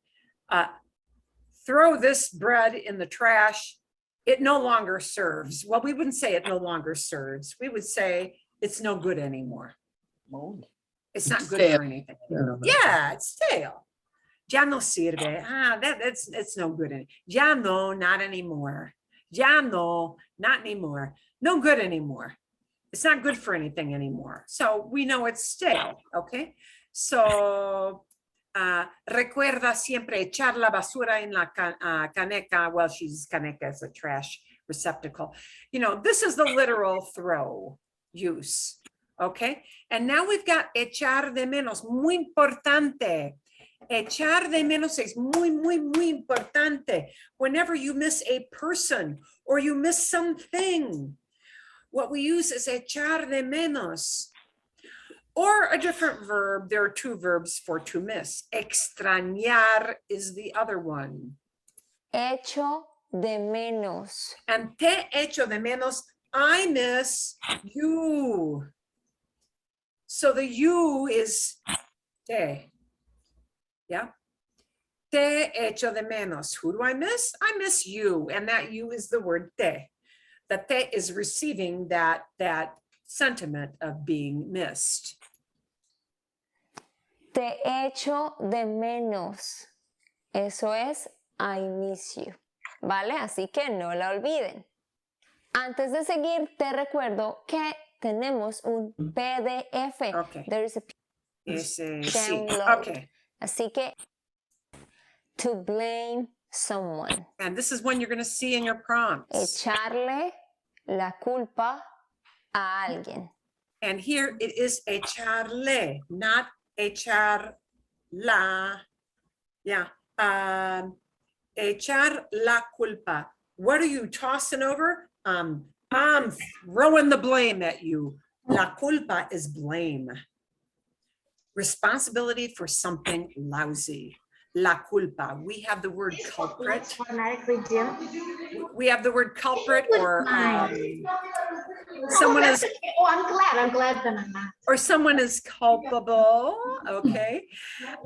Throw this bread in the trash, it no longer serves. Well, we wouldn't say it no longer serves. We would say it's no good anymore. It's not good for anything. Yeah, it's stale. Ya no sirve. It's no good. Ya no, not anymore. Ya no, not anymore. No good anymore. It's not good for anything anymore. So we know it's stale, okay? So, recuerda siempre echar la basura en la caneca. Well, caneca is a trash receptacle. You know, this is the literal throw use, okay? And now we've got echar de menos, muy importante. Echar de menos es muy, muy, muy importante. Whenever you miss a person or you miss something, what we use is echar de menos. Or a different verb. There are two verbs for to miss. Extrañar is the other one. Echo de menos. And te echo de menos, I miss you. So the you is te. Yeah. Te echo de menos. Who do I miss? I miss you. And that you is the word te. The te is receiving that sentiment of being missed. Te echo de menos. Eso es I miss you. ¿Vale? Así que no la olviden. Antes de seguir, te recuerdo que tenemos un PDF. Okay. There is a Sí. download. Okay. Así que to blame someone. And this is one you're going to see in your prompts. Echarle la culpa a alguien. And here it is echarle, not echar la. Yeah. Echar la culpa. What are you tossing over? I'm throwing the blame at you. La culpa is blame. Responsibility for something lousy. La culpa. We have the word culprit. Automatically dim. We have the word culprit, or someone is. Oh, I'm glad that I'm not. Or someone is culpable, okay?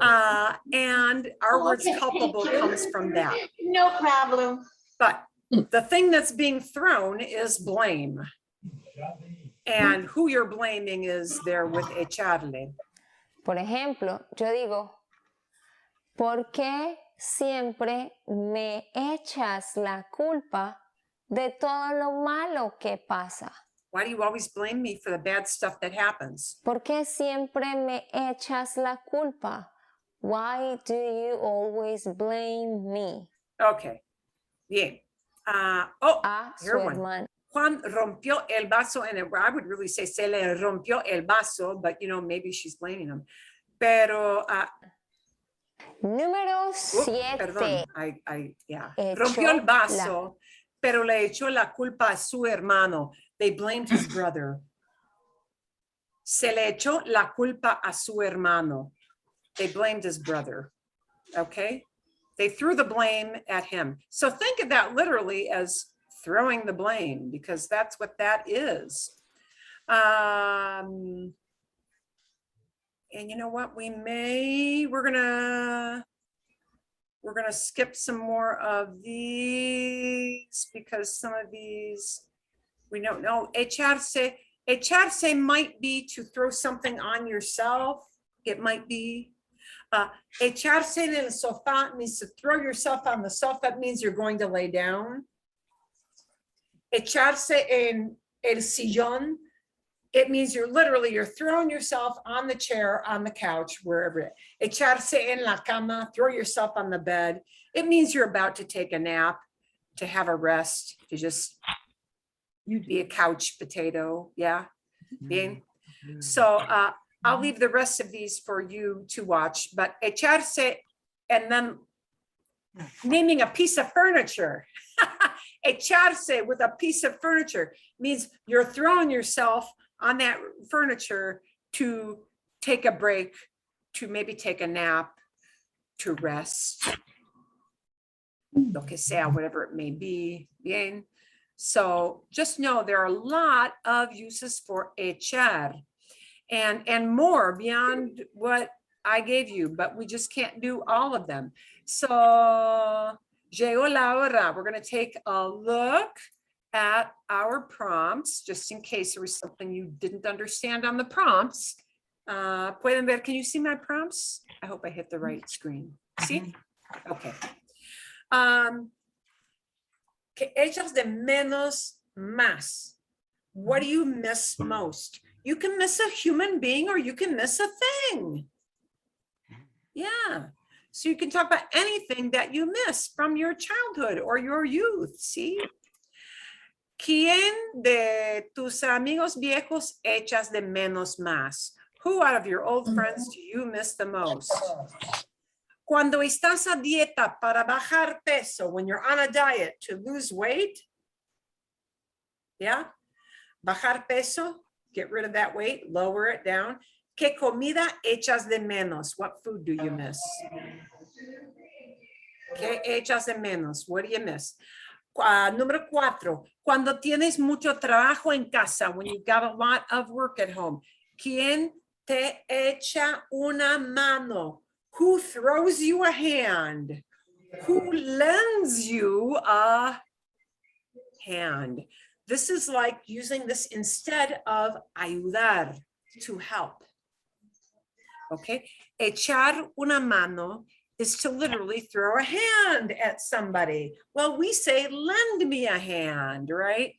And our word culpable comes from that. No problem. But the thing that's being thrown is blame. And who you're blaming is there with echarle. Por ejemplo, yo digo, ¿por qué siempre me echas la culpa de todo lo malo que pasa? Why do you always blame me for the bad stuff that happens? ¿Por qué siempre me echas la culpa? Why do you always blame me? Okay, bien. A su here one. hermano. Juan rompió el vaso, and I would really say se le rompió el vaso, but you know, maybe she's blaming him. Pero, Número 7. perdón, rompió el vaso, pero le echó la culpa a su hermano. They blamed his brother. Se le echó la culpa a su hermano. They blamed his brother. Okay? They threw the blame at him. So think of that literally as throwing the blame, because that's what that is. And you know what? We're gonna skip some more of these because some of these we don't know. Echarse might be to throw something on yourself. It might be. Echarse en el sofá means to throw yourself on the sofa. It means you're going to lay down. Echarse en el sillón. It means you're throwing yourself on the chair, on the couch, wherever. Echarse en la cama, throw yourself on the bed. It means you're about to take a nap. to have a rest, to just be a couch potato. Yeah. Bien. So I'll leave the rest of these for you to watch, but echarse, and then naming a piece of furniture. Echarse with a piece of furniture means you're throwing yourself on that furniture to take a break, to maybe take a nap, to rest, lo que sea, whatever it may be. Bien. So just know there are a lot of uses for echar and more beyond what I gave you, but we just can't do all of them. So, llegó la hora. We're going to take a look at our prompts, just in case there was something you didn't understand on the prompts. Pueden ver, can you see my prompts? I hope I hit the right screen. See? Okay. Que echas de menos más. What do you miss most? You can miss a human being or you can miss a thing. Yeah. So you can talk about anything that you miss from your childhood or your youth. See? ¿Quién de tus amigos viejos echas de menos más? Who out of your old friends do you miss the most? Cuando estás a dieta para bajar peso, when you're on a diet to lose weight, yeah, bajar peso, get rid of that weight, lower it down. ¿Qué comida echas de menos? What food do you miss? ¿Qué echas de menos? What do you miss? Número 4, cuando tienes mucho trabajo en casa, when you've got a lot of work at home, ¿quién te echa una mano? Who throws you a hand? Who lends you a hand? This is like using this instead of ayudar, to help. Okay, echar una mano is to literally throw a hand at somebody. Well, we say, lend me a hand, right?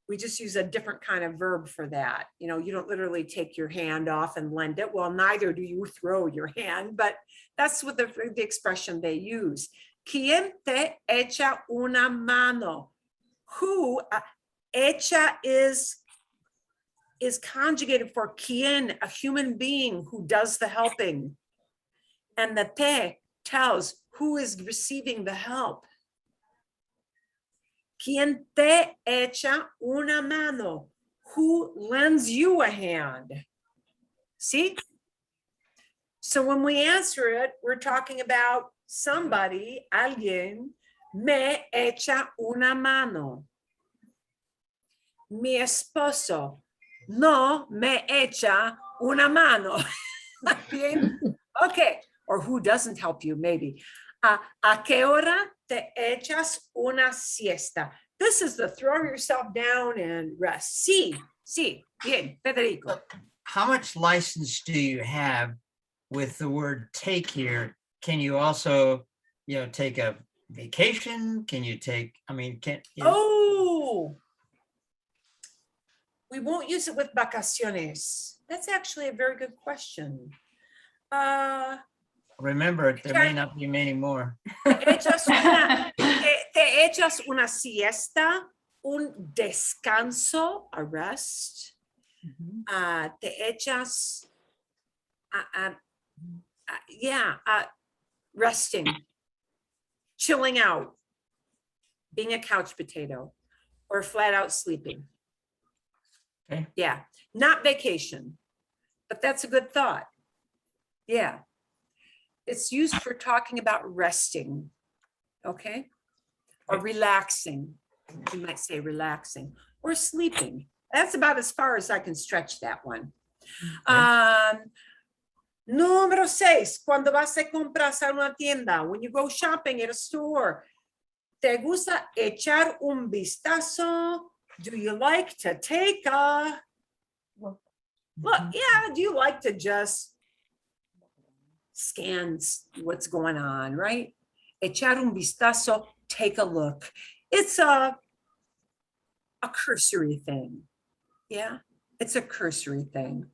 We just use a different kind of verb for that. You know, you don't literally take your hand off and lend it. Well, neither do you throw your hand, but that's what the expression they use. ¿Quién te echa una mano? Who, echa is conjugated for quien, a human being who does the helping. And the te tells who is receiving the help. ¿Quién te echa una mano? Who lends you a hand? See? So when we answer it, we're talking about somebody, alguien, me echa una mano. Mi esposo no me echa una mano. Bien? Okay. Or who doesn't help you, maybe. ¿A qué hora te echas una siesta? This is the throw yourself down and rest. Sí, bien, Federico. How much license do you have with the word take here? Can you also, take a vacation? Can you take, Oh, we won't use it with vacaciones. That's actually a very good question. Remember, there may not be many more. Te echas una siesta, un descanso, a rest. Te echas, resting, chilling out, being a couch potato, or flat out sleeping. Okay. Yeah, not vacation, but that's a good thought. Yeah. It's used for talking about resting, okay? Or relaxing, you might say relaxing, or sleeping. That's about as far as I can stretch that one. Número 6, cuando vas a compras a una tienda, when you go shopping at a store, ¿te gusta echar un vistazo? Do you like to take a look? Yeah, do you like to just scans what's going on, right? Echar un vistazo, take a look. It's a cursory thing. Yeah, it's a cursory thing.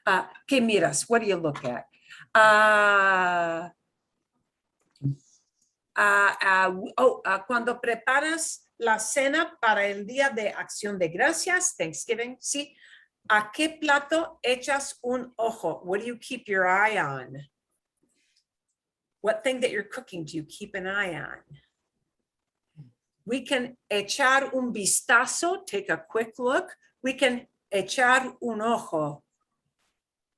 ¿Qué miras? What do you look at? Cuando preparas la cena para el Día de Acción de Gracias, Thanksgiving, ¿sí? ¿A qué plato echas un ojo? What do you keep your eye on? What thing that you're cooking do you keep an eye on? We can echar un vistazo, take a quick look. We can echar un ojo.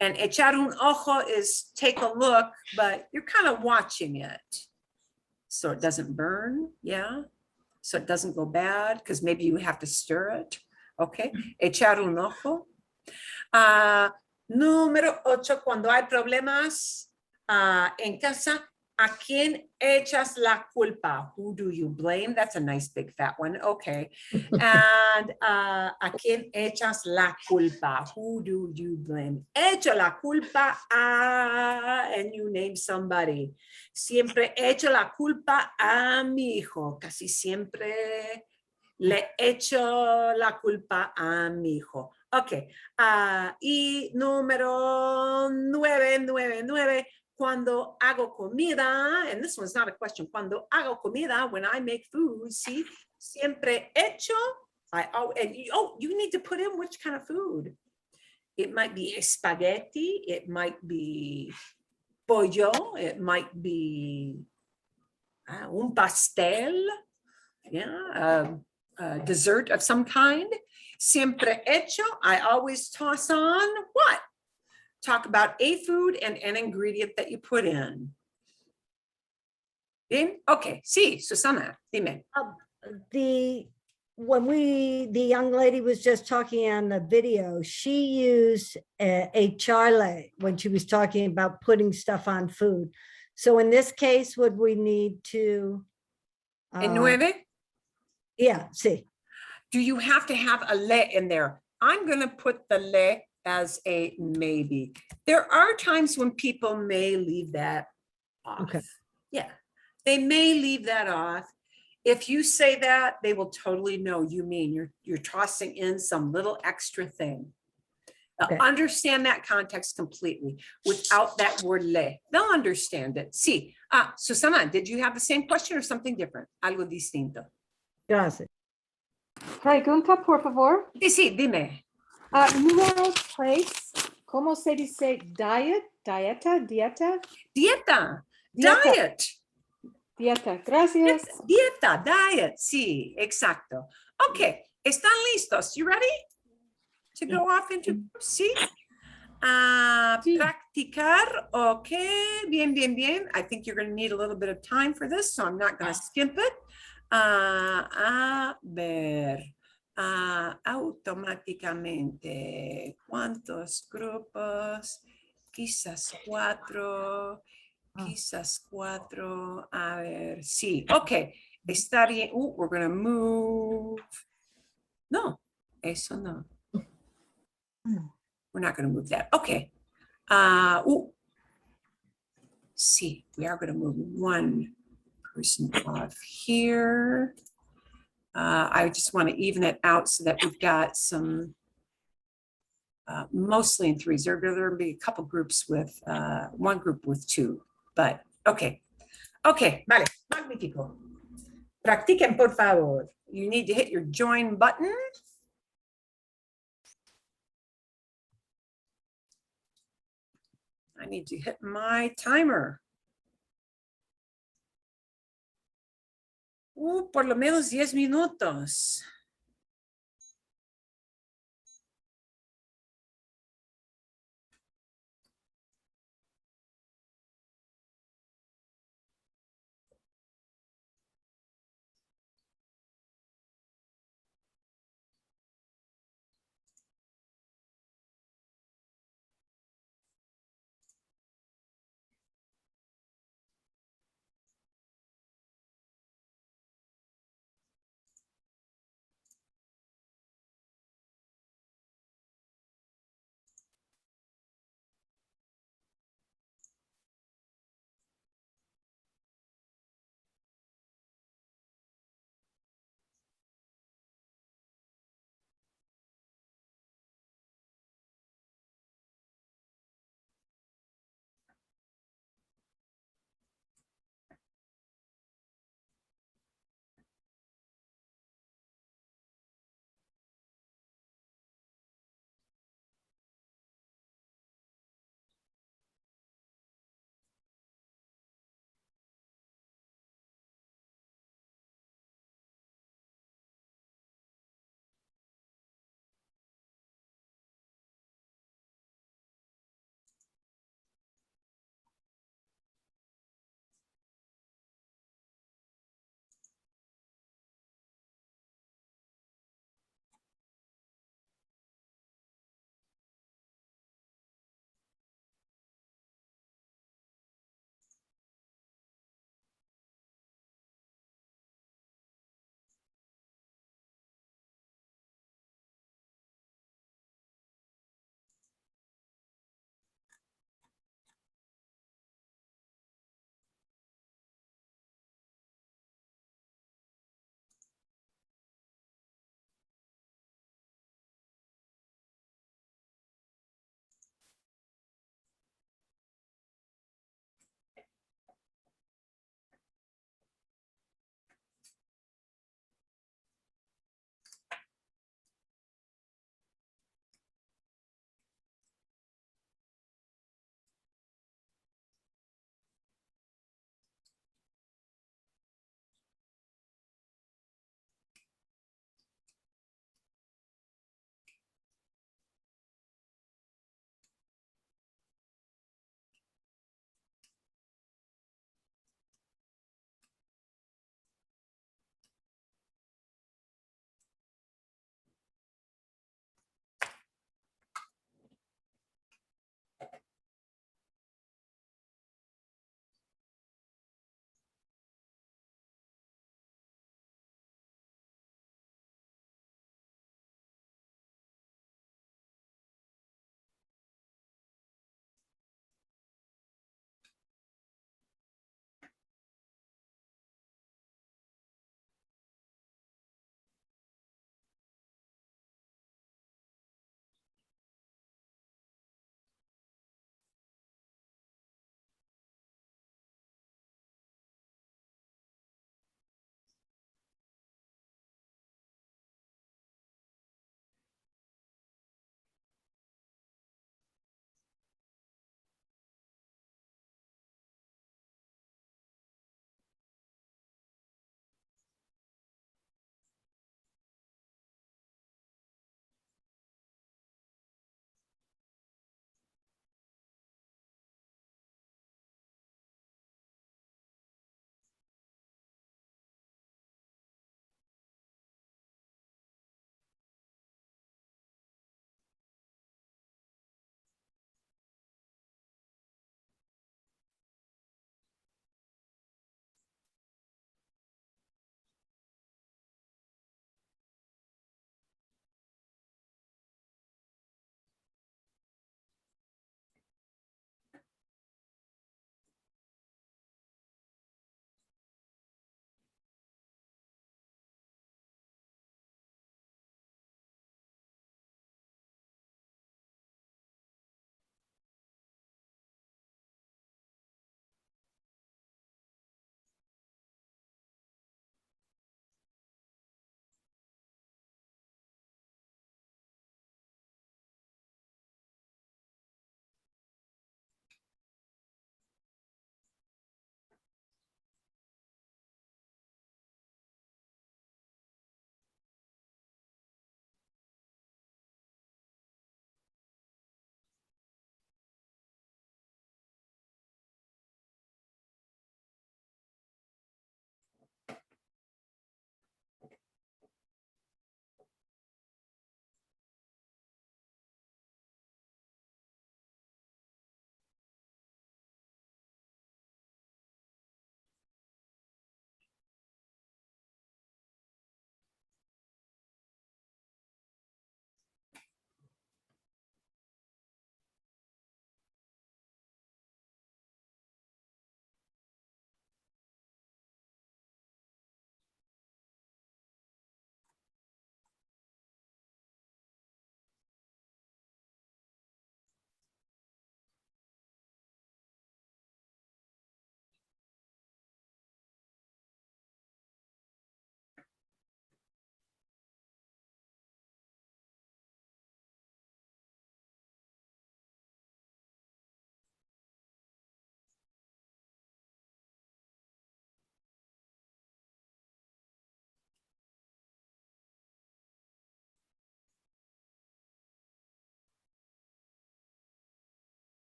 And echar un ojo is take a look, but you're kind of watching it. So it doesn't burn, yeah. So it doesn't go bad, because maybe you have to stir it. Okay, echar un ojo. Número 8, cuando hay problemas en casa, ¿a quién echas la culpa? Who do you blame? That's a nice big fat one. Okay. And ¿a quién echas la culpa? Who do you blame? Echo la culpa a, and you name somebody. Siempre echo la culpa a mi hijo. Casi siempre le echo la culpa a mi hijo. Ok. Y número 9. Cuando hago comida, and this one's not a question, cuando hago comida, when I make food, see, siempre echo, you need to put in which kind of food. It might be spaghetti, it might be pollo, it might be un pastel, yeah, dessert of some kind. Siempre hecho, I always toss on what? Talk about a food and an ingredient that you put in. Bien? Okay, sí, Susana, dime. The young lady was just talking on the video, she used a charlet when she was talking about putting stuff on food. So in this case, would we need to? En 9? Yeah, sí. Do you have to have a le in there? I'm going to put the le as a maybe. There are times when people may leave that off. Okay. Yeah, they may leave that off. If you say that, they will totally know you mean you're tossing in some little extra thing. They'll Okay. understand that context completely without that word le. They'll understand it. Sí. Susana, did you have the same question or something different? Algo distinto. Gracias. Pregunta, por favor. Sí, dime. Número 3, ¿cómo se dice diet? Dieta. Dieta. Dieta. Diet. Dieta, gracias. Dieta, diet. Sí, exacto. Okay, ¿están listos? You ready to go off into? Sí. Sí. Practicar. Okay, bien. I think you're going to need a little bit of time for this, so I'm not going to skimp it. A ver. Automáticamente, ¿cuántos grupos? Quizás 4, quizás 4. A ver, sí, ok. Está bien. We're going to move. No, eso no. We're not going to move that. Okay. Sí, we are going to move one person off here. I just want to even it out so that we've got some, mostly in 3s. There are going to be a couple groups with, one group with 2, but okay. Okay, vale, magnífico. Practiquen, por favor. You need to hit your join button. I need to hit my timer. Por lo menos 10 minutos.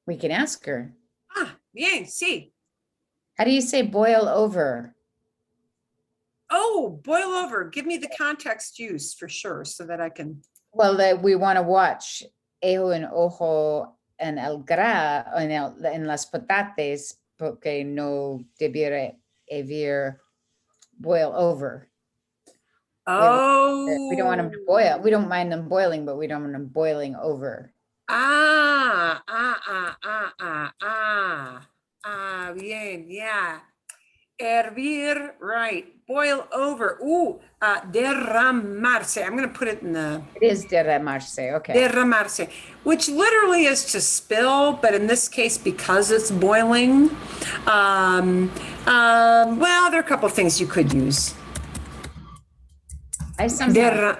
We can ask her. Bien, sí. How do you say boil over? Oh, boil over. Give me the context use for sure so that I can. Well, we want to watch Ejo en ojo en el gra, en las patates, porque no debiera haber boil over. Oh. We don't want them to boil. We don't mind them boiling, but we don't want them boiling over. Bien, yeah. Hervir, right. Boil over. Derramarse. I'm going to put it in the. It is derramarse, okay. Derramarse, which literally is to spill, but in this case, because it's boiling, well, there are a couple of things you could use. I sometimes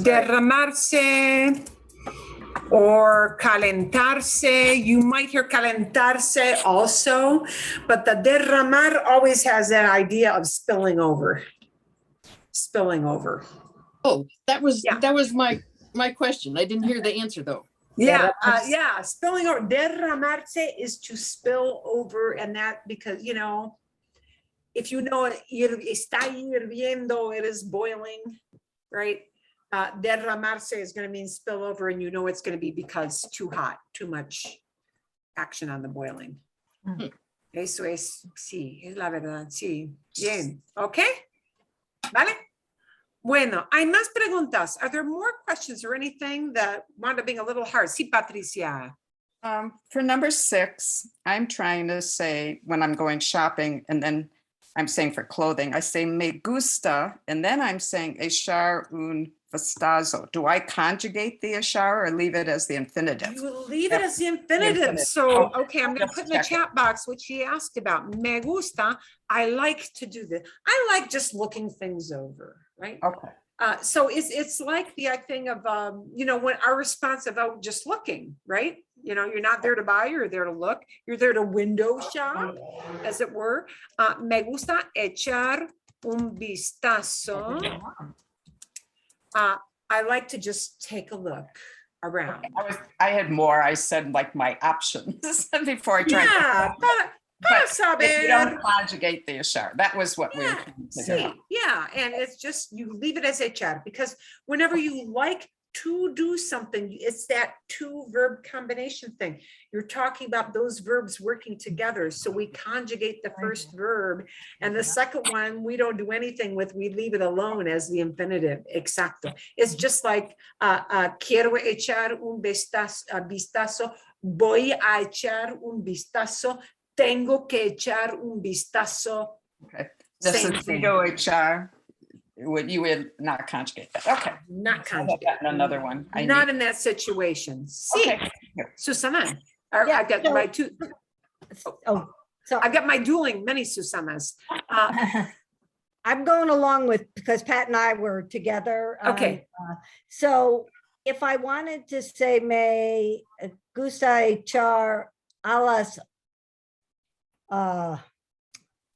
Derramarse or calentarse. You might hear calentarse also, but the derramar always has that idea of spilling over. Spilling over. Oh, that was Yeah. my question. I didn't hear the answer though. Yeah, spilling over. Derramarse is to spill over, and that because, you know, if you know está hirviendo, it is boiling, right? Derramarse is going to mean spill over, and you know it's going to be because too hot, too much action on the boiling. Eso es, sí, es la verdad, sí. Bien, okay? ¿Vale? Bueno, hay más preguntas. Are there more questions or anything that wound up being a little hard? Sí, Patricia. For number 6, I'm trying to say when I'm going shopping and then I'm saying for clothing, I say me gusta, and then I'm saying echar un vestazo. Do I conjugate the echar or leave it as the infinitive? You leave it as the infinitive. So, okay, I'm going to put in the chat box what she asked about. Me gusta, I like to do this. I like just looking things over, right? Okay. So it's like the thing of, you know, when our response about just looking, right? You know, you're not there to buy, you're there to look. You're there to window shop, as it were. Me gusta echar un vistazo. I like to just take a look around. I had more. I said like my options before I tried. Yeah, but if you don't conjugate the echar. That was what we were trying to do. see, yeah, and it's just, you leave it as echar, because whenever you like to do something, it's that two verb combination thing. You're talking about those verbs working together. So we conjugate the first verb, and the second one, we don't do anything with, we leave it alone as the infinitive. Exacto. It's just like, quiero echar un vistazo, voy a echar un vistazo, tengo que echar un vistazo. Okay. Same thing. Necesito echar. You would not conjugate that. Okay. Not conjugate. Another one. Not in that situation. See, Okay. Susana, Yeah, I've got so- my two. Oh, so I've got my dueling many Susanas. I'm going along with, because Pat and I were together. Okay. So if I wanted to say me gusta echar a las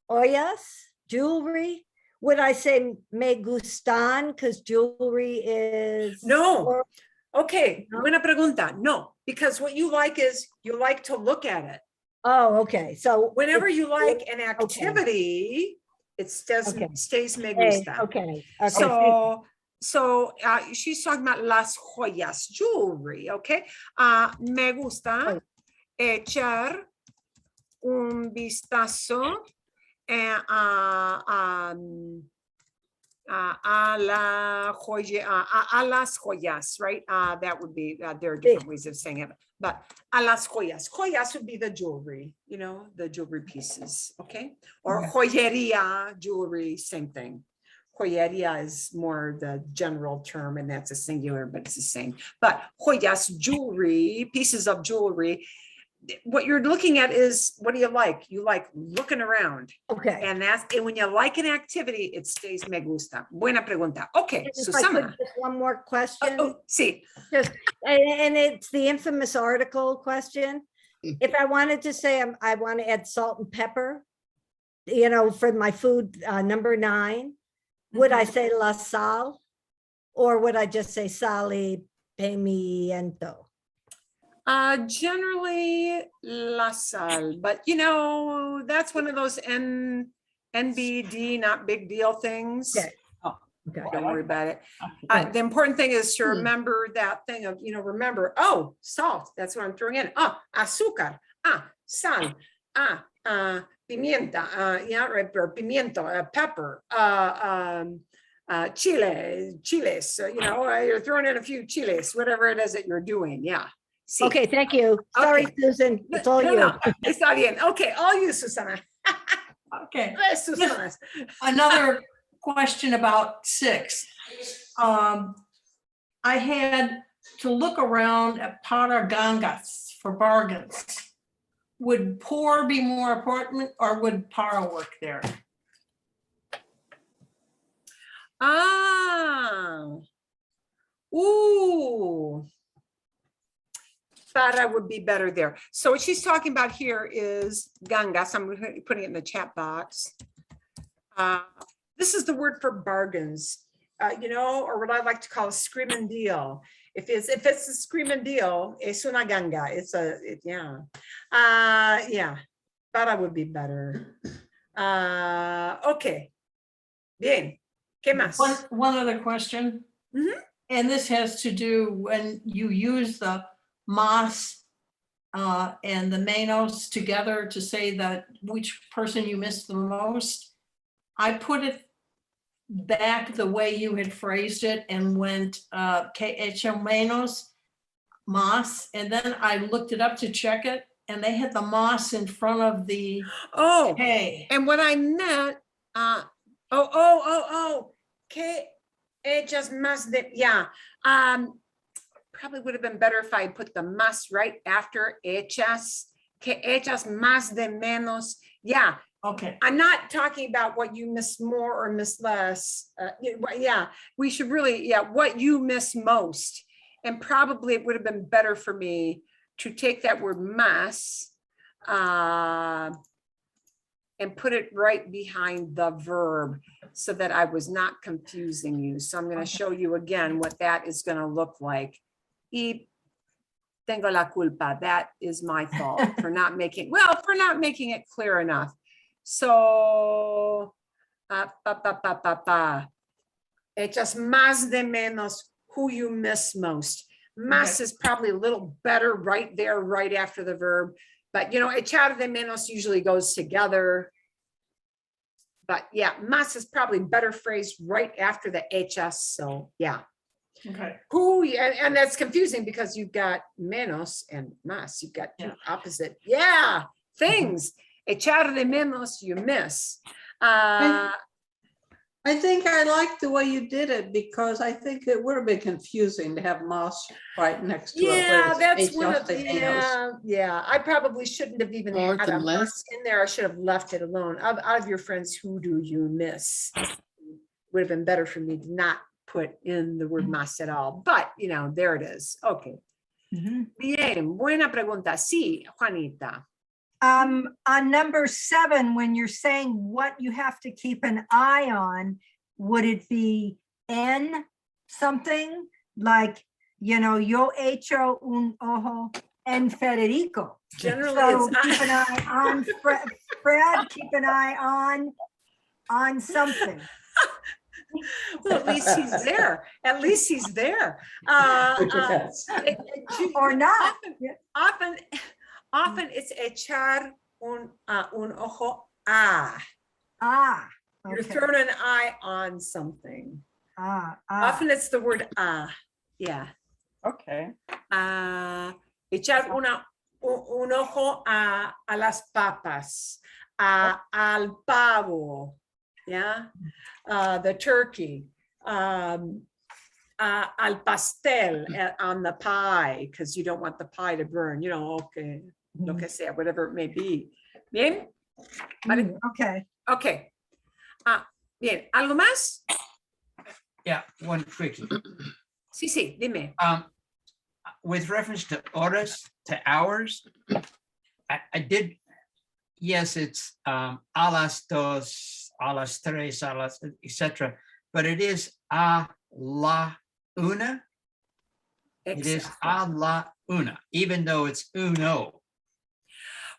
ollas, jewelry, would I say me gustan, because jewelry is? No. or- Okay, No? buena pregunta. No, because what you like is you like to look at it. Oh, okay, so. Whenever you like an okay. activity, it Okay. stays me Okay, gusta. okay. So she's talking about las joyas, jewelry, okay? Me gusta echar un vistazo a las joyas, right? That would be, there are different ways of saying it, but a las joyas. Joyas would be the jewelry, you know, the jewelry pieces, okay? Or joyería, jewelry, same thing. Joyería is more the general term, and that's a singular, but it's the same. But joyas, jewelry, pieces of jewelry. What you're looking at is, what do you like? You like looking around. Okay. And when you like an activity, it stays me gusta. Buena pregunta. Okay, If I could, Susana. just one more question. Sí. And it's the infamous article question. If I wanted to say I want to add salt and pepper, you know, for my food, number 9, would I say la sal? Or would I just say sal y pimiento? Generally la sal, but you know, that's one of those NBD, not big deal things. Okay. Okay. Don't worry about it. Okay. The important thing is to remember that thing of, you know, remember, oh, salt, that's what I'm throwing in. Oh, azúcar, sal, pimienta, yeah, right, or pimiento, pepper, chiles, you know, you're throwing in a few chiles, whatever it is that you're doing, yeah. Sí. Okay, thank you. Sorry, Okay. Susan, it's all No, you. no, está bien. Okay, all you, Susana. Okay, Susana. another question about 6. I had to look around at paragangas for bargains. Would por be more important or would para work there? Ooh. Para would be better there. So what she's talking about here is gangas. I'm putting it in the chat box. This is the word for bargains, you know, or what I like to call a screaming deal. If it's a screaming deal, es una ganga. Yeah. Para would be better. Okay. Bien. ¿Qué más? One other question. And this has to do when you use the mas and the menos together to say that which person you miss the most. I put it back the way you had phrased it and went que echo menos mas, and then I looked it up to check it, and they had the mas in front of the K. And what I meant, que echas más de, yeah. Probably would have been better if I put the más right after echas, que echas más de menos. Yeah. Okay. I'm not talking about what you miss more or miss less. Yeah, we should really, what you miss most. And probably it would have been better for me to take that word más and put it right behind the verb so that I was not confusing you. So I'm going to show you again what that is going to look like. Y tengo la culpa. That is my fault for not making it clear enough. So, echas más de menos, who you miss most. Más is probably a little better right there, right after the verb. But, you know, echar de menos usually goes together. But yeah, más is probably better phrased right after the echas. So, yeah. Okay. Who, and that's confusing because you've got menos and más. You've got two opposite. Yeah, things. Echar de menos, you miss. I think I like the way you did it because I think it would have been confusing to have más right next to it. Yeah, whereas that's echas one of de the, menos. yeah. I probably shouldn't have even More had a than más less. in there. I should have left it alone. Out of your friends, who do you miss? Would have been better for me to not put in the word más at all. But, you know, there it is. Okay. Bien, buena pregunta. Sí, Juanita. On number 7, when you're saying what you have to keep an eye on, would it be en something like, you know, yo echo un ojo en Federico? Generally, So it's keep an eye on Fred, keep an eye on something. well, at least he's there. At least he's there. Or not. Often it's echar un ojo You're Okay. throwing an eye on something. Often it's the word yeah. Okay. Echar un ojo a las papas, al pavo, yeah, the turkey, al pastel, on the pie, because you don't want the pie to burn, you know, okay, lo que sea, whatever it may be. Bien? Okay. Okay. Bien, ¿algo más? Yeah, one quickie. Sí, dime. With reference to horas, to hours, I did, yes, it's a las dos, a las tres, a las, etc. But it is a la una. It is Exactly. a la una, even though it's uno.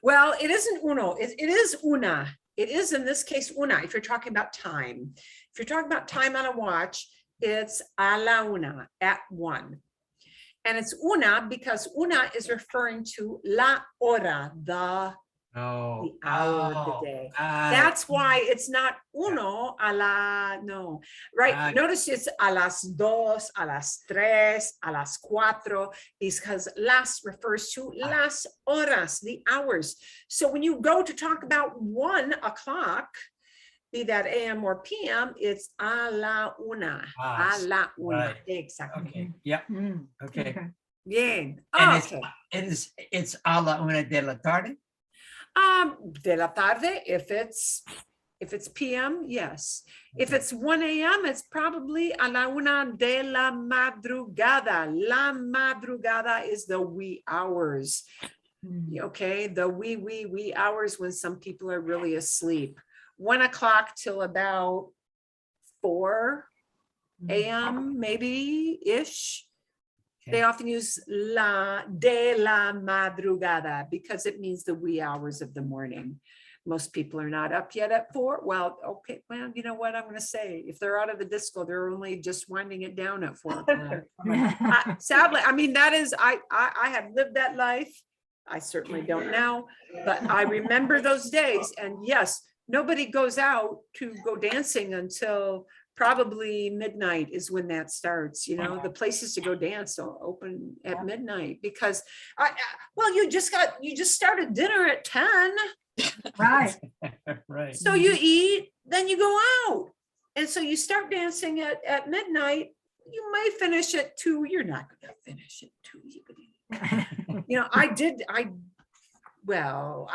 Well, it isn't uno, it is una. It is in this case una, if you're talking about time. If you're talking about time on a watch, it's a la una, at 1. And it's una because una is referring to la hora, the Oh, hour of the day. got it. That's why it's not uno a la, no, right? Got it. Notice it's a las dos, a las tres, a las cuatro, because las refers to las horas, the hours. So when you go to talk about 1 o'clock, be that AM or PM, it's a la una, a la una. right. Exactly. Okay, yeah, Mm, okay. Bien. And Okay. it's a la una de la tarde? De la tarde, if it's PM, yes. If it's 1 AM, it's probably a la una de la madrugada. La madrugada is the wee hours. Okay, the wee hours when some people are really asleep. 1 o'clock till about 4 AM, maybe ish. They often use la de la madrugada because it means the wee hours of the morning. Most people are not up yet at 4. Well, okay, well, you know what I'm going to say? If they're out of the disco, they're only just winding it down at 4 o'clock. Sadly, I mean, that is, I have lived that life. I certainly don't now, but I remember those days. And yes, nobody goes out to go dancing until probably midnight is when that starts. You know, the places to go dance will open at midnight because well, you just started dinner at 10. Right. Right. So you eat, then you go out. And so you start dancing at midnight. You may finish at 2. You're not going to finish at 2. You know, I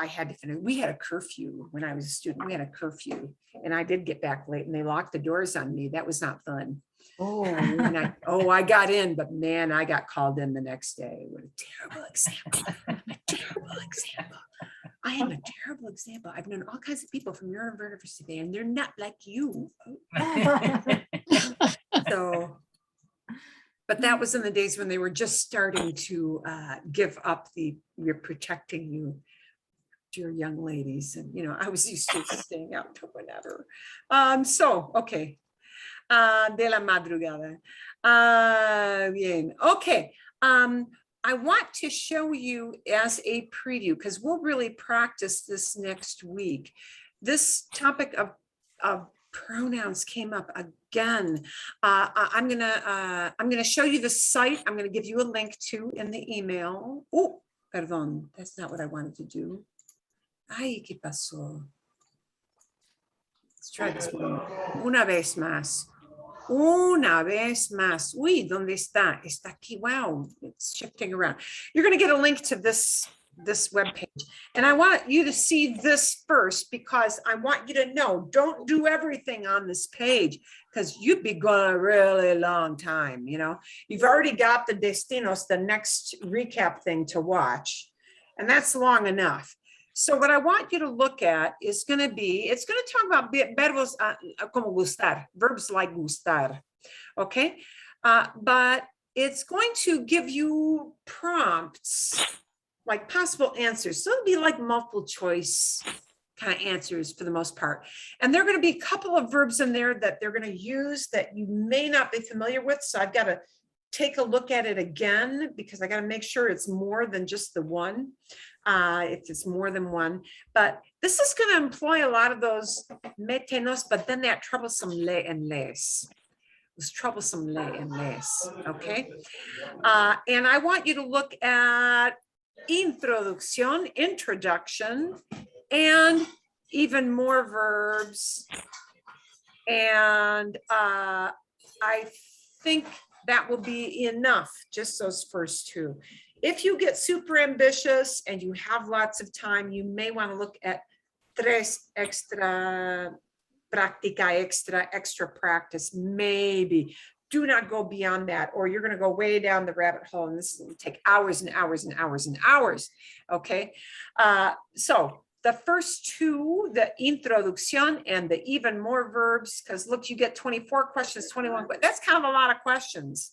had to finish. We had a curfew when I was a student. We had a curfew and I did get back late and they locked the doors on me. That was not fun. Oh, And I got in, but man, I got called in the next day. What a terrible example. A terrible example. I am a terrible example. I've known all kinds of people from your university and they're not like you. So, but that was in the days when they were just starting to give up we're protecting you, dear young ladies. And, you know, I was used to staying out till whenever. So, okay. De la madrugada. Bien. Okay. I want to show you as a preview, because we'll really practice this next week. This topic of pronouns came up again. I'm gonna show you the site. I'm gonna give you a link to in the email. Oh, perdón, that's not what I wanted to do. Ay, ¿qué pasó? Let's try this one. Una vez más. Una vez más. Uy, ¿dónde está? Está aquí. Wow, it's shifting around. You're gonna get a link to this webpage. And I want you to see this first because I want you to know, don't do everything on this page because you'd be going a really long time. You know, you've already got the destinos, the next recap thing to watch, and that's long enough. So what I want you to look at is going to talk about verbos como gustar, verbs like gustar. Okay. But it's going to give you prompts, like possible answers. So it'll be like multiple choice kind of answers for the most part. And there are going to be a couple of verbs in there that they're going to use that you may not be familiar with. So I've got to take a look at it again because I got to make sure it's more than just the one. If it's more than one, but this is going to employ a lot of those metenos, but then that troublesome le and les. It's troublesome le and les. Okay. And I want you to look at introduction, and even more verbs. And I think that will be enough, just those first 2. If you get super ambitious and you have lots of time, you may want to look at tres extra práctica, extra practice, maybe. Do not go beyond that, or you're going to go way down the rabbit hole, and this is going to take hours and hours and hours and hours. Okay, so the first 2, the introducción and the even more verbs, because look, you get 24 questions, 21, but that's kind of a lot of questions.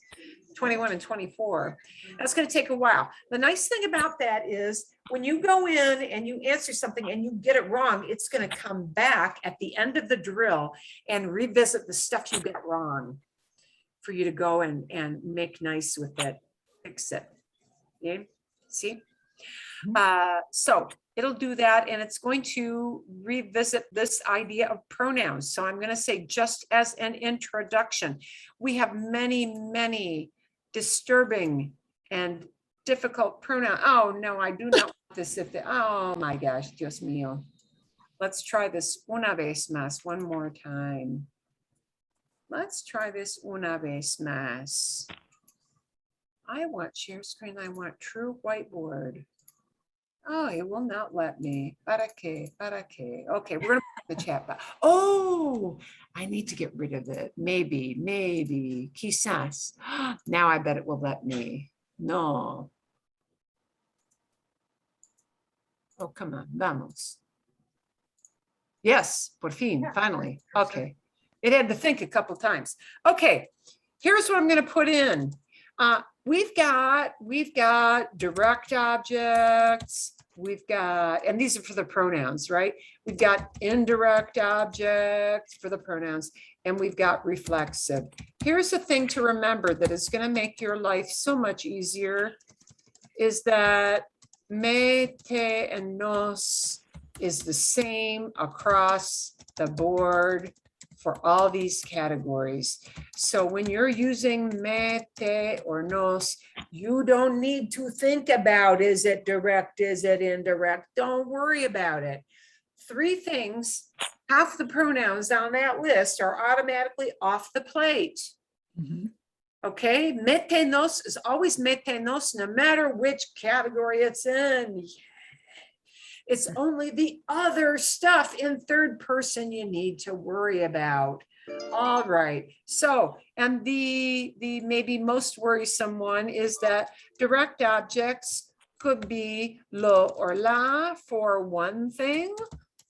21 and 24. That's going to take a while. The nice thing about that is when you go in and you answer something and you get it wrong, it's going to come back at the end of the drill and revisit the stuff you get wrong for you to go and make nice with it, fix it. Okay, see? So it'll do that, and it's going to revisit this idea of pronouns. So I'm going to say, just as an introduction, we have many disturbing and difficult pronouns. Oh no, I do not want this. Oh my gosh, Dios mío. Let's try this una vez más, one more time. Let's try this una vez más. I want share screen. I want true whiteboard. Oh, it will not let me. Para qué? Para qué? Okay, we're gonna put the chat back. Oh, I need to get rid of it. Maybe, quizás. Now I bet it will let me. No. Oh, come on, vamos. Yes, por fin, finally. Okay, it had to think a couple times. Okay, here's what I'm gonna put in. We've got direct objects, we've got, and these are for the pronouns, right? We've got indirect objects for the pronouns, and we've got reflexive. Here's the thing to remember that is going to make your life so much easier, is that me, te, and nos is the same across the board for all these categories. So when you're using me, te, or nos, you don't need to think about, is it direct, is it indirect? Don't worry about it. 3 things, half the pronouns on that list are automatically off the plate. Okay, me, te, nos is always me, te, nos, no matter which category it's in. It's only the other stuff in third person you need to worry about. All right. So, and the maybe most worrisome one is that direct objects could be lo or la for one thing,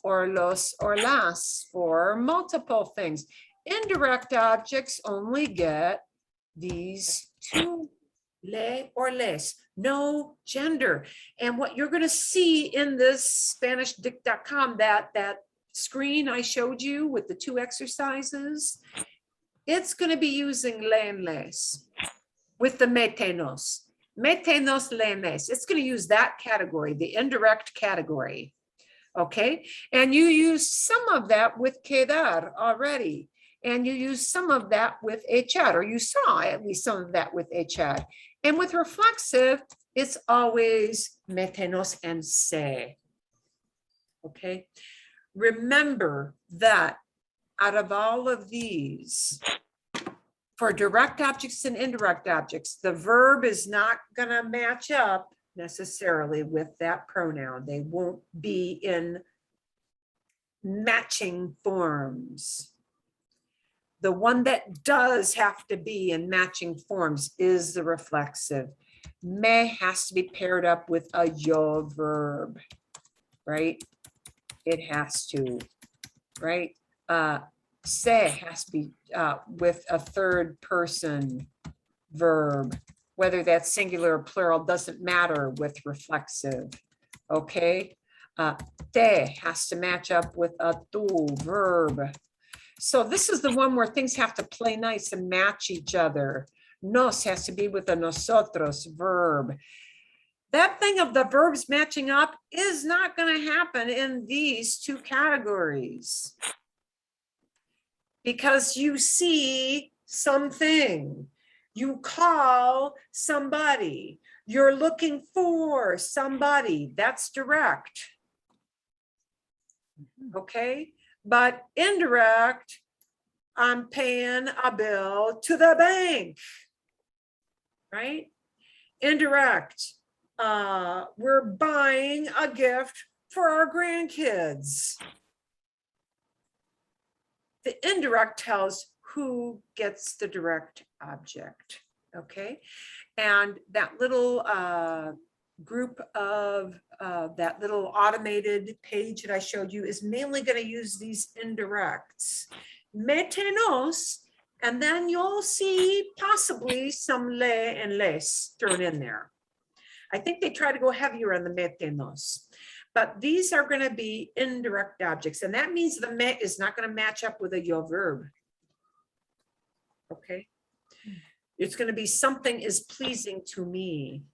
or los or las for multiple things. Indirect objects only get these 2, le or les, no gender. And what you're going to see in this SpanishDict.com, that screen I showed you with the 2 exercises, it's going to be using le and les with the metenos. Metenos, le and les. It's going to use that category, the indirect category. Okay. And you use some of that with quedar already. And you use some of that with echar, or you saw at least some of that with echar. And with reflexive, it's always metenos and se. Okay. Remember that out of all of these, for direct objects and indirect objects, the verb is not going to match up necessarily with that pronoun. They won't be in matching forms. The one that does have to be in matching forms is the reflexive. Me has to be paired up with a yo verb, right? It has to, right? Se has to be with a third person verb, whether that's singular or plural doesn't matter with reflexive, okay? Te has to match up with a tu verb. So this is the one where things have to play nice and match each other. Nos has to be with a nosotros verb. That thing of the verbs matching up is not going to happen in these 2 categories, because you see something, you call somebody, you're looking for somebody. That's direct. Okay. But indirect, I'm paying a bill to the bank, right? Indirect, we're buying a gift for our grandkids. The indirect tells who gets the direct object, okay? And that little group of that little automated page that I showed you is mainly going to use these indirects. Metenos And then you'll see possibly some le and les thrown in there. I think they try to go heavier on the metenos, but these are going to be indirect objects. And that means the me is not going to match up with a yo verb. Okay. It's going to be something is pleasing to me.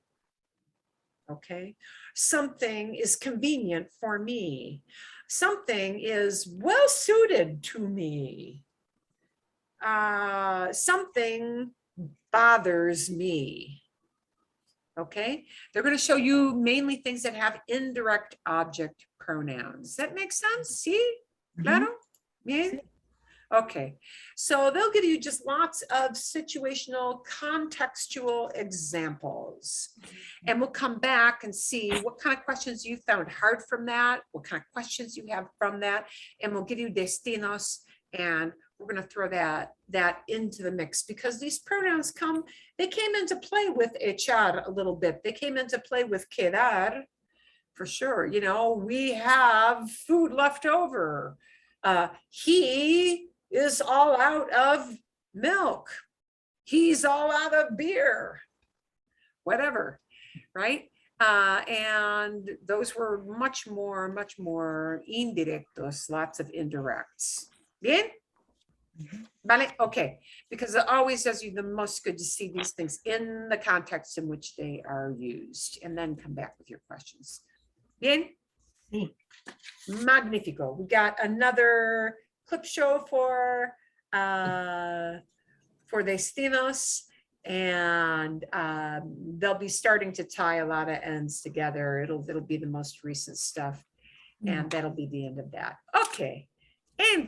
Okay. Something is convenient for me. Something is well suited to me. Something bothers me. Okay, they're going to show you mainly things that have indirect object pronouns. That makes sense? See? Claro? Bien? Okay, so they'll give you just lots of situational, contextual examples. And we'll come back and see what kind of questions you found hard from that, what kind of questions you have from that, and we'll give you destinos, and we're going to throw that into the mix, because these pronouns they came into play with echar a little bit. They came into play with quedar, for sure. You know, we have food left over. He is all out of milk. He's all out of beer. Whatever, right? And those were much more indirectos, lots of indirects. Bien? Vale, okay, because it always does you the most good to see these things in the context in which they are used, and then come back with your questions. Bien? Magnifico. We got another clip show for destinos, and they'll be starting to tie a lot of ends together. It'll be the most recent stuff, and that'll be the end of that. Okay. And